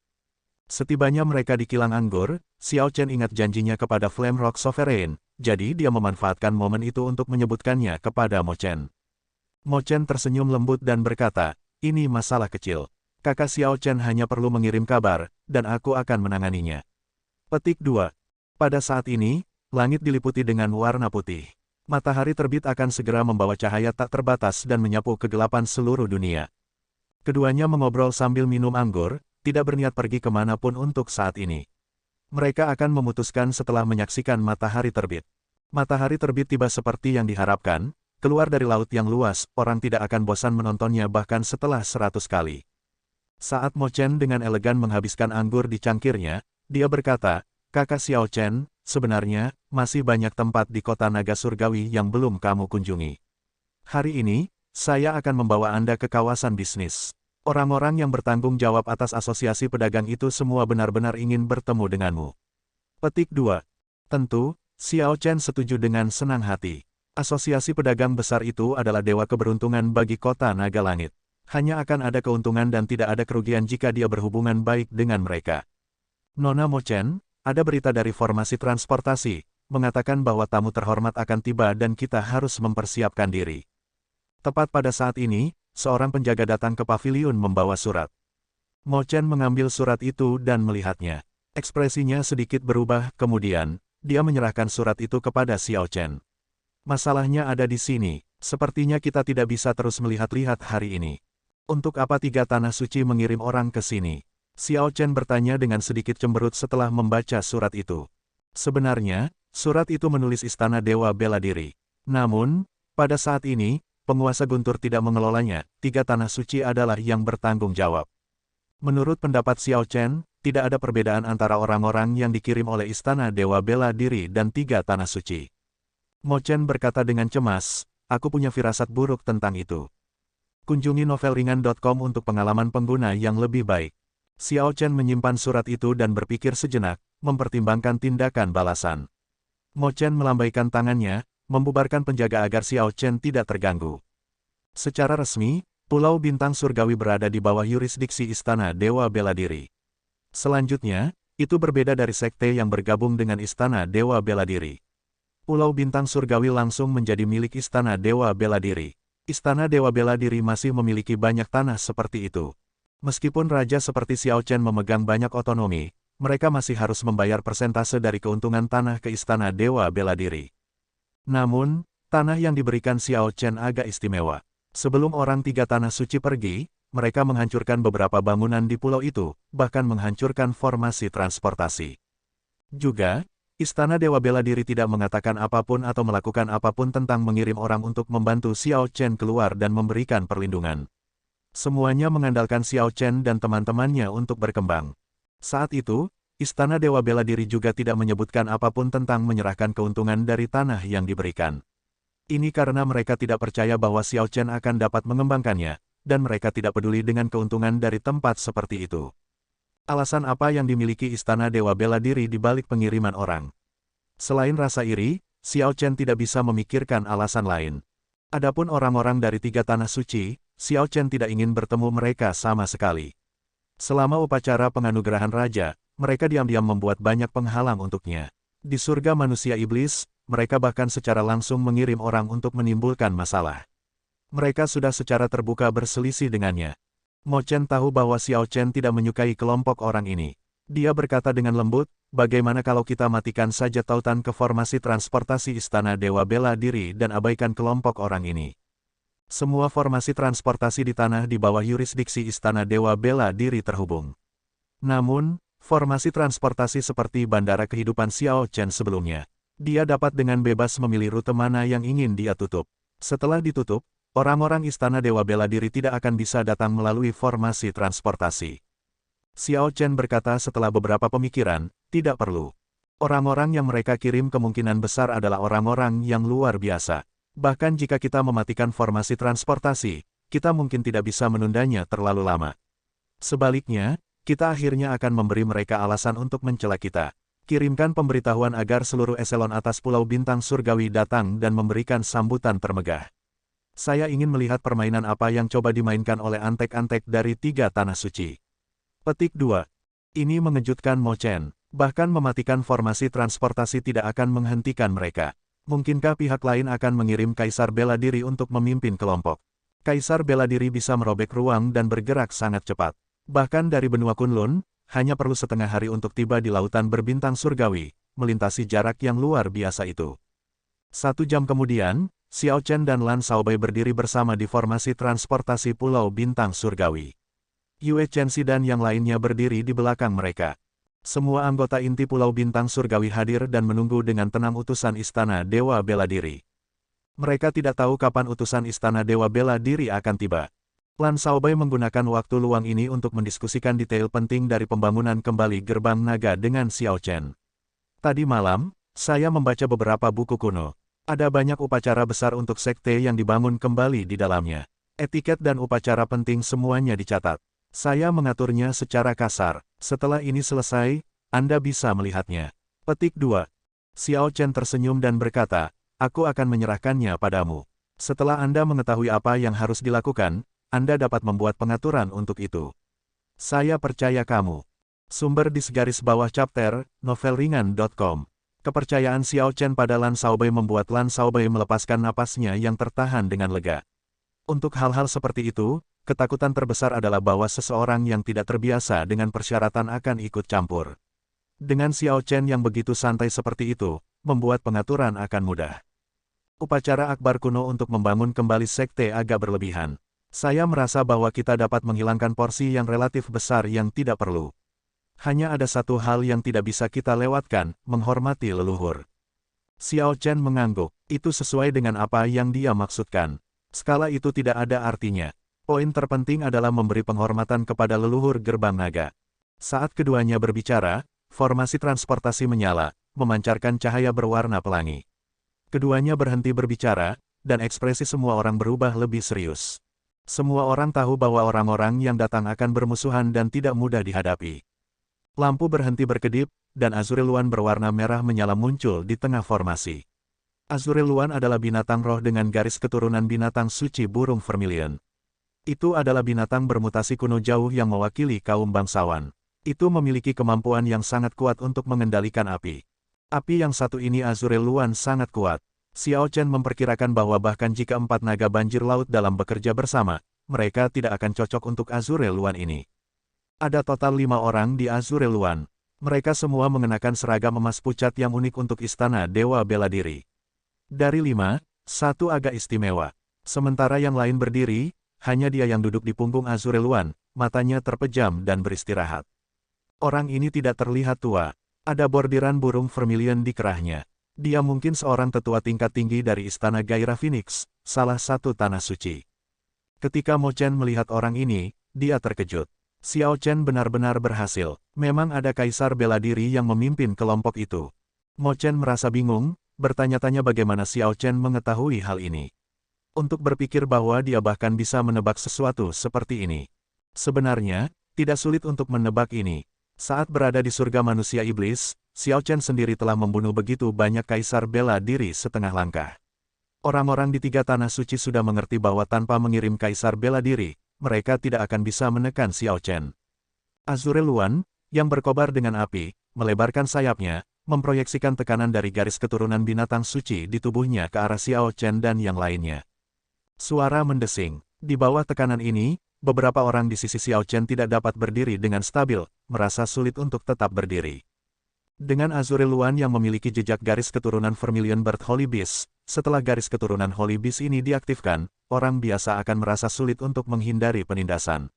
Setibanya mereka di kilang anggur, Xiao Chen ingat janjinya kepada Flame Rock Sovereign, jadi dia memanfaatkan momen itu untuk menyebutkannya kepada Mo Chen. Mo Chen tersenyum lembut dan berkata, ini masalah kecil. Kakak Xiao Chen hanya perlu mengirim kabar, dan aku akan menanganinya. Petik 2. Pada saat ini, langit diliputi dengan warna putih. Matahari terbit akan segera membawa cahaya tak terbatas dan menyapu kegelapan seluruh dunia. Keduanya mengobrol sambil minum anggur, tidak berniat pergi kemanapun untuk saat ini. Mereka akan memutuskan setelah menyaksikan matahari terbit. Matahari terbit tiba seperti yang diharapkan, keluar dari laut yang luas, orang tidak akan bosan menontonnya bahkan setelah 100 kali. Saat Mo Chen dengan elegan menghabiskan anggur di cangkirnya, dia berkata, Kakak Xiao Chen, sebenarnya, masih banyak tempat di kota naga surgawi yang belum kamu kunjungi. Hari ini, saya akan membawa Anda ke kawasan bisnis. Orang-orang yang bertanggung jawab atas asosiasi pedagang itu semua benar-benar ingin bertemu denganmu. Petik 2. Tentu, Xiao Chen setuju dengan senang hati. Asosiasi pedagang besar itu adalah dewa keberuntungan bagi kota naga langit. Hanya akan ada keuntungan dan tidak ada kerugian jika dia berhubungan baik dengan mereka. Nona Mo Chen, ada berita dari formasi transportasi, mengatakan bahwa tamu terhormat akan tiba dan kita harus mempersiapkan diri. Tepat pada saat ini, seorang penjaga datang ke paviliun membawa surat. Mo Chen mengambil surat itu dan melihatnya. Ekspresinya sedikit berubah, kemudian, dia menyerahkan surat itu kepada Xiao Chen. Masalahnya ada di sini, sepertinya kita tidak bisa terus melihat-lihat hari ini. Untuk apa 3 tanah suci mengirim orang ke sini? Xiao Chen bertanya dengan sedikit cemberut setelah membaca surat itu. Sebenarnya, surat itu menulis Istana Dewa Bela Diri. Namun, pada saat ini, penguasa Guntur tidak mengelolanya, 3 tanah suci adalah yang bertanggung jawab. Menurut pendapat Xiao Chen, tidak ada perbedaan antara orang-orang yang dikirim oleh Istana Dewa Bela Diri dan 3 tanah suci. Mo Chen berkata dengan cemas, aku punya firasat buruk tentang itu. Kunjungi novelringan.com untuk pengalaman pengguna yang lebih baik. Xiao Chen menyimpan surat itu dan berpikir sejenak, mempertimbangkan tindakan balasan. Mo Chen melambaikan tangannya, membubarkan penjaga agar Xiao Chen tidak terganggu. Secara resmi, Pulau Bintang Surgawi berada di bawah yurisdiksi Istana Dewa Bela Diri. Selanjutnya, itu berbeda dari sekte yang bergabung dengan Istana Dewa Bela Diri. Pulau Bintang Surgawi langsung menjadi milik Istana Dewa Bela Diri. Istana Dewa Bela Diri masih memiliki banyak tanah seperti itu. Meskipun raja seperti Xiao Chen memegang banyak otonomi, mereka masih harus membayar persentase dari keuntungan tanah ke Istana Dewa Bela Diri. Namun, tanah yang diberikan Xiao Chen agak istimewa. Sebelum orang 3 tanah suci pergi, mereka menghancurkan beberapa bangunan di pulau itu, bahkan menghancurkan formasi transportasi. Juga, Istana Dewa Bela Diri tidak mengatakan apapun atau melakukan apapun tentang mengirim orang untuk membantu Xiao Chen keluar dan memberikan perlindungan. Semuanya mengandalkan Xiao Chen dan teman-temannya untuk berkembang. Saat itu, Istana Dewa Bela Diri juga tidak menyebutkan apapun tentang menyerahkan keuntungan dari tanah yang diberikan. Ini karena mereka tidak percaya bahwa Xiao Chen akan dapat mengembangkannya, dan mereka tidak peduli dengan keuntungan dari tempat seperti itu. Alasan apa yang dimiliki Istana Dewa Bela Diri di balik pengiriman orang? Selain rasa iri, Xiao Chen tidak bisa memikirkan alasan lain. Adapun orang-orang dari 3 tanah suci, Xiao Chen tidak ingin bertemu mereka sama sekali. Selama upacara penganugerahan raja, mereka diam-diam membuat banyak penghalang untuknya. Di surga manusia iblis, mereka bahkan secara langsung mengirim orang untuk menimbulkan masalah. Mereka sudah secara terbuka berselisih dengannya. Mo Chen tahu bahwa Xiao Chen tidak menyukai kelompok orang ini. Dia berkata dengan lembut, bagaimana kalau kita matikan saja tautan ke formasi transportasi Istana Dewa Bela Diri dan abaikan kelompok orang ini. Semua formasi transportasi di tanah di bawah yurisdiksi Istana Dewa Bela Diri terhubung. Namun, formasi transportasi seperti Bandara Kehidupan Xiao Chen sebelumnya, dia dapat dengan bebas memilih rute mana yang ingin dia tutup. Setelah ditutup, orang-orang Istana Dewa Bela Diri tidak akan bisa datang melalui formasi transportasi. Xiao Chen berkata setelah beberapa pemikiran, tidak perlu. Orang-orang yang mereka kirim kemungkinan besar adalah orang-orang yang luar biasa. Bahkan jika kita mematikan formasi transportasi, kita mungkin tidak bisa menundanya terlalu lama. Sebaliknya, kita akhirnya akan memberi mereka alasan untuk mencela kita. Kirimkan pemberitahuan agar seluruh eselon atas Pulau Bintang Surgawi datang dan memberikan sambutan termegah. Saya ingin melihat permainan apa yang coba dimainkan oleh antek-antek dari 3 tanah suci. Petik 2. Ini mengejutkan Mo Chen. Bahkan mematikan formasi transportasi tidak akan menghentikan mereka. Mungkinkah pihak lain akan mengirim Kaisar Bela Diri untuk memimpin kelompok? Kaisar Bela Diri bisa merobek ruang dan bergerak sangat cepat. Bahkan dari benua Kunlun, hanya perlu setengah hari untuk tiba di lautan berbintang surgawi, melintasi jarak yang luar biasa itu. 1 jam kemudian, Xiao Chen dan Lan Shaobai berdiri bersama di formasi transportasi Pulau Bintang Surgawi. Yue Chenxi dan yang lainnya berdiri di belakang mereka. Semua anggota inti Pulau Bintang Surgawi hadir dan menunggu dengan tenang utusan Istana Dewa Bela Diri. Mereka tidak tahu kapan utusan Istana Dewa Bela Diri akan tiba. Lan Shaobai menggunakan waktu luang ini untuk mendiskusikan detail penting dari pembangunan kembali Gerbang Naga dengan Xiao Chen. Tadi malam, saya membaca beberapa buku kuno. Ada banyak upacara besar untuk sekte yang dibangun kembali di dalamnya. Etiket dan upacara penting semuanya dicatat. Saya mengaturnya secara kasar. Setelah ini selesai, Anda bisa melihatnya. Petik 2. Xiao Chen tersenyum dan berkata, aku akan menyerahkannya padamu. Setelah Anda mengetahui apa yang harus dilakukan, Anda dapat membuat pengaturan untuk itu. Saya percaya kamu. Sumber di segaris bawah chapter, novelringan.com. Kepercayaan Xiao Chen pada Lan Shaobei membuat Lan Shaobei melepaskan napasnya yang tertahan dengan lega. Untuk hal-hal seperti itu, ketakutan terbesar adalah bahwa seseorang yang tidak terbiasa dengan persyaratan akan ikut campur. Dengan Xiao Chen yang begitu santai seperti itu, membuat pengaturan akan mudah. Upacara akbar kuno untuk membangun kembali sekte agak berlebihan. Saya merasa bahwa kita dapat menghilangkan porsi yang relatif besar yang tidak perlu. Hanya ada satu hal yang tidak bisa kita lewatkan, menghormati leluhur. Xiao Chen mengangguk, itu sesuai dengan apa yang dia maksudkan. Skala itu tidak ada artinya. Poin terpenting adalah memberi penghormatan kepada leluhur gerbang naga. Saat keduanya berbicara, formasi transportasi menyala, memancarkan cahaya berwarna pelangi. Keduanya berhenti berbicara, dan ekspresi semua orang berubah lebih serius. Semua orang tahu bahwa orang-orang yang datang akan bermusuhan dan tidak mudah dihadapi. Lampu berhenti berkedip, dan Azuril Luan berwarna merah menyala muncul di tengah formasi. Azuril Luan adalah binatang roh dengan garis keturunan binatang suci burung vermilion. Itu adalah binatang bermutasi kuno jauh yang mewakili kaum bangsawan. Itu memiliki kemampuan yang sangat kuat untuk mengendalikan api. Api yang satu ini Azuril Luan sangat kuat. Xiao Chen memperkirakan bahwa bahkan jika 4 naga banjir laut dalam bekerja bersama, mereka tidak akan cocok untuk Azuril Luan ini. Ada total 5 orang di Azuril Luan. Mereka semua mengenakan seragam emas pucat yang unik untuk istana Dewa Bela Diri. Dari 5, 1 agak istimewa. Sementara yang lain berdiri, hanya dia yang duduk di punggung Azuril Luan, matanya terpejam dan beristirahat. Orang ini tidak terlihat tua. Ada bordiran burung vermilion di kerahnya. Dia mungkin seorang tetua tingkat tinggi dari istana Gairah Phoenix, salah satu tanah suci. Ketika Mo Chen melihat orang ini, dia terkejut. Xiao Chen benar-benar berhasil. Memang ada kaisar bela diri yang memimpin kelompok itu. Mo Chen merasa bingung, bertanya-tanya bagaimana Xiao Chen mengetahui hal ini. Untuk berpikir bahwa dia bahkan bisa menebak sesuatu seperti ini. Sebenarnya, tidak sulit untuk menebak ini. Saat berada di surga manusia iblis, Xiao Chen sendiri telah membunuh begitu banyak kaisar bela diri setengah langkah. Orang-orang di 3 tanah suci sudah mengerti bahwa tanpa mengirim kaisar bela diri, mereka tidak akan bisa menekan Xiao Chen. Azuril Luan, yang berkobar dengan api, melebarkan sayapnya, memproyeksikan tekanan dari garis keturunan binatang suci di tubuhnya ke arah Xiao Chen dan yang lainnya. Suara mendesing. Di bawah tekanan ini, beberapa orang di sisi Xiao Chen tidak dapat berdiri dengan stabil, merasa sulit untuk tetap berdiri. Dengan Azuril Luan yang memiliki jejak garis keturunan Vermilion Bird Holy Beast, setelah garis keturunan Holy Beast ini diaktifkan, orang biasa akan merasa sulit untuk menghindari penindasan.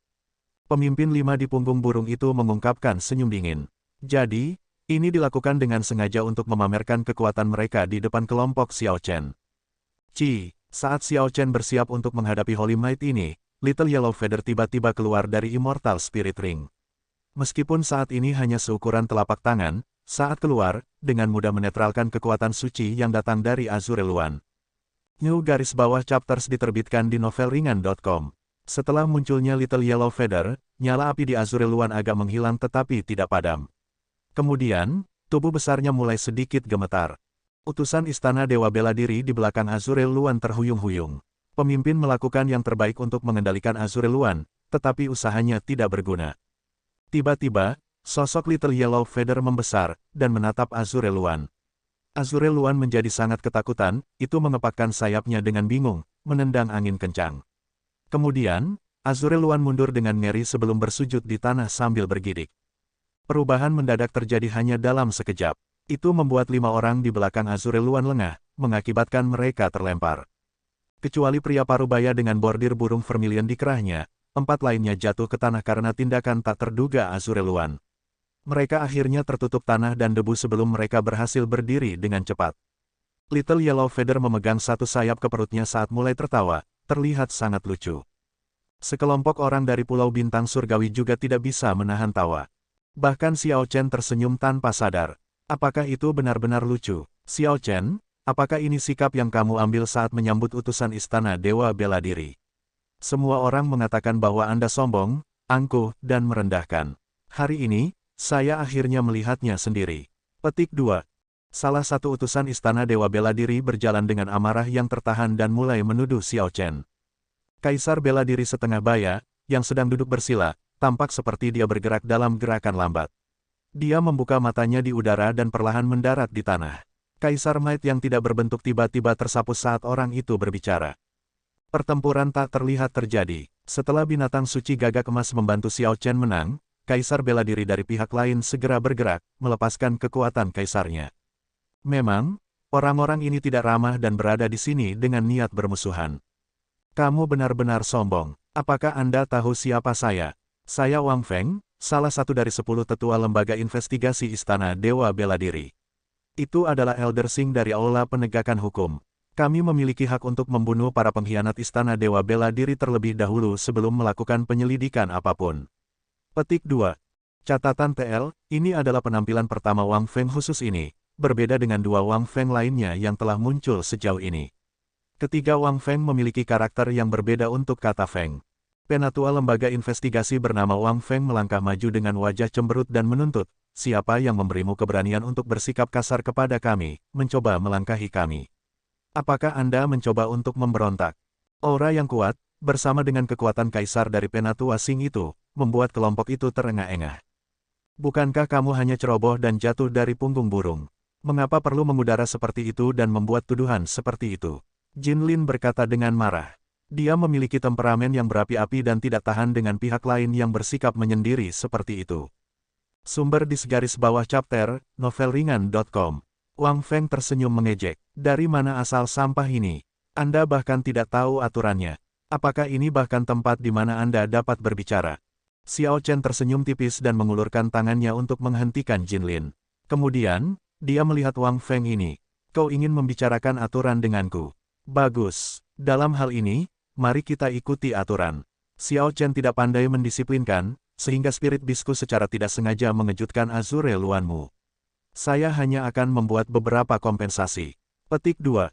Pemimpin 5 di punggung burung itu mengungkapkan senyum dingin. Jadi, ini dilakukan dengan sengaja untuk memamerkan kekuatan mereka di depan kelompok Xiao Chen. Saat Xiao Chen bersiap untuk menghadapi Holy Might ini, Little Yellow Feather tiba-tiba keluar dari Immortal Spirit Ring. Meskipun saat ini hanya seukuran telapak tangan, saat keluar, dengan mudah menetralkan kekuatan suci yang datang dari Azuril Luan. New garis bawah chapters diterbitkan di novelringan.com. Setelah munculnya Little Yellow Feather, nyala api di Azuril Luan agak menghilang tetapi tidak padam. Kemudian, tubuh besarnya mulai sedikit gemetar. Utusan Istana Dewa Bela Diri di belakang Azuril Luan terhuyung-huyung. Pemimpin melakukan yang terbaik untuk mengendalikan Azuril Luan, tetapi usahanya tidak berguna. Tiba-tiba, sosok Little Yellow Feather membesar, dan menatap Azuril Luan. Azuril Luan menjadi sangat ketakutan, itu mengepakkan sayapnya dengan bingung, menendang angin kencang. Kemudian, Azuril Luan mundur dengan ngeri sebelum bersujud di tanah sambil bergidik. Perubahan mendadak terjadi hanya dalam sekejap. Itu membuat 5 orang di belakang Azuril Luan lengah, mengakibatkan mereka terlempar. Kecuali pria parubaya dengan bordir burung vermilion di kerahnya, 4 lainnya jatuh ke tanah karena tindakan tak terduga Azuril Luan. Mereka akhirnya tertutup tanah dan debu sebelum mereka berhasil berdiri dengan cepat. Little Yellow Feather memegang satu sayap ke perutnya saat mulai tertawa, terlihat sangat lucu. Sekelompok orang dari Pulau Bintang Surgawi juga tidak bisa menahan tawa. Bahkan Xiao Chen tersenyum tanpa sadar. Apakah itu benar-benar lucu? Xiao Chen, apakah ini sikap yang kamu ambil saat menyambut utusan Istana Dewa Bela Diri? Semua orang mengatakan bahwa Anda sombong, angkuh, dan merendahkan. Hari ini, saya akhirnya melihatnya sendiri. Petik 2. Salah satu utusan Istana Dewa Bela Diri berjalan dengan amarah yang tertahan dan mulai menuduh Xiao Chen. Kaisar bela diri setengah baya, yang sedang duduk bersila, tampak seperti dia bergerak dalam gerakan lambat. Dia membuka matanya di udara dan perlahan mendarat di tanah. Kaisar Might yang tidak berbentuk tiba-tiba tersapu saat orang itu berbicara. Pertempuran tak terlihat terjadi. Setelah binatang suci gagak emas membantu Xiao Chen menang, Kaisar bela diri dari pihak lain segera bergerak, melepaskan kekuatan kaisarnya. Memang, orang-orang ini tidak ramah dan berada di sini dengan niat bermusuhan. Kamu benar-benar sombong. Apakah Anda tahu siapa saya? Saya Wang Feng, salah satu dari 10 tetua lembaga investigasi Istana Dewa Bela Diri. Itu adalah Elder Sing dari Aula Penegakan Hukum. Kami memiliki hak untuk membunuh para pengkhianat Istana Dewa Bela Diri terlebih dahulu sebelum melakukan penyelidikan apapun. Petik 2. Catatan TL, ini adalah penampilan pertama Wang Feng khusus ini, berbeda dengan dua Wang Feng lainnya yang telah muncul sejauh ini. Ketiga Wang Feng memiliki karakter yang berbeda untuk kata Feng. Penatua lembaga investigasi bernama Wang Feng melangkah maju dengan wajah cemberut dan menuntut, siapa yang memberimu keberanian untuk bersikap kasar kepada kami, mencoba melangkahi kami. Apakah Anda mencoba untuk memberontak? Aura yang kuat, bersama dengan kekuatan kaisar dari Penatua Sing itu, membuat kelompok itu terengah-engah. Bukankah kamu hanya ceroboh dan jatuh dari punggung burung? Mengapa perlu mengudara seperti itu dan membuat tuduhan seperti itu? Jin Lin berkata dengan marah. Dia memiliki temperamen yang berapi-api dan tidak tahan dengan pihak lain yang bersikap menyendiri seperti itu. Sumber di segaris bawah chapter, novelringan.com. Wang Feng tersenyum mengejek. Dari mana asal sampah ini? Anda bahkan tidak tahu aturannya. Apakah ini bahkan tempat di mana Anda dapat berbicara? Xiao Chen tersenyum tipis dan mengulurkan tangannya untuk menghentikan Jin Lin. Kemudian, dia melihat Wang Feng ini. Kau ingin membicarakan aturan denganku? Bagus. Dalam hal ini, mari kita ikuti aturan. Xiao Chen tidak pandai mendisiplinkan, sehingga spirit bisku secara tidak sengaja mengejutkan Azure Luanmu. Saya hanya akan membuat beberapa kompensasi. Petik 2.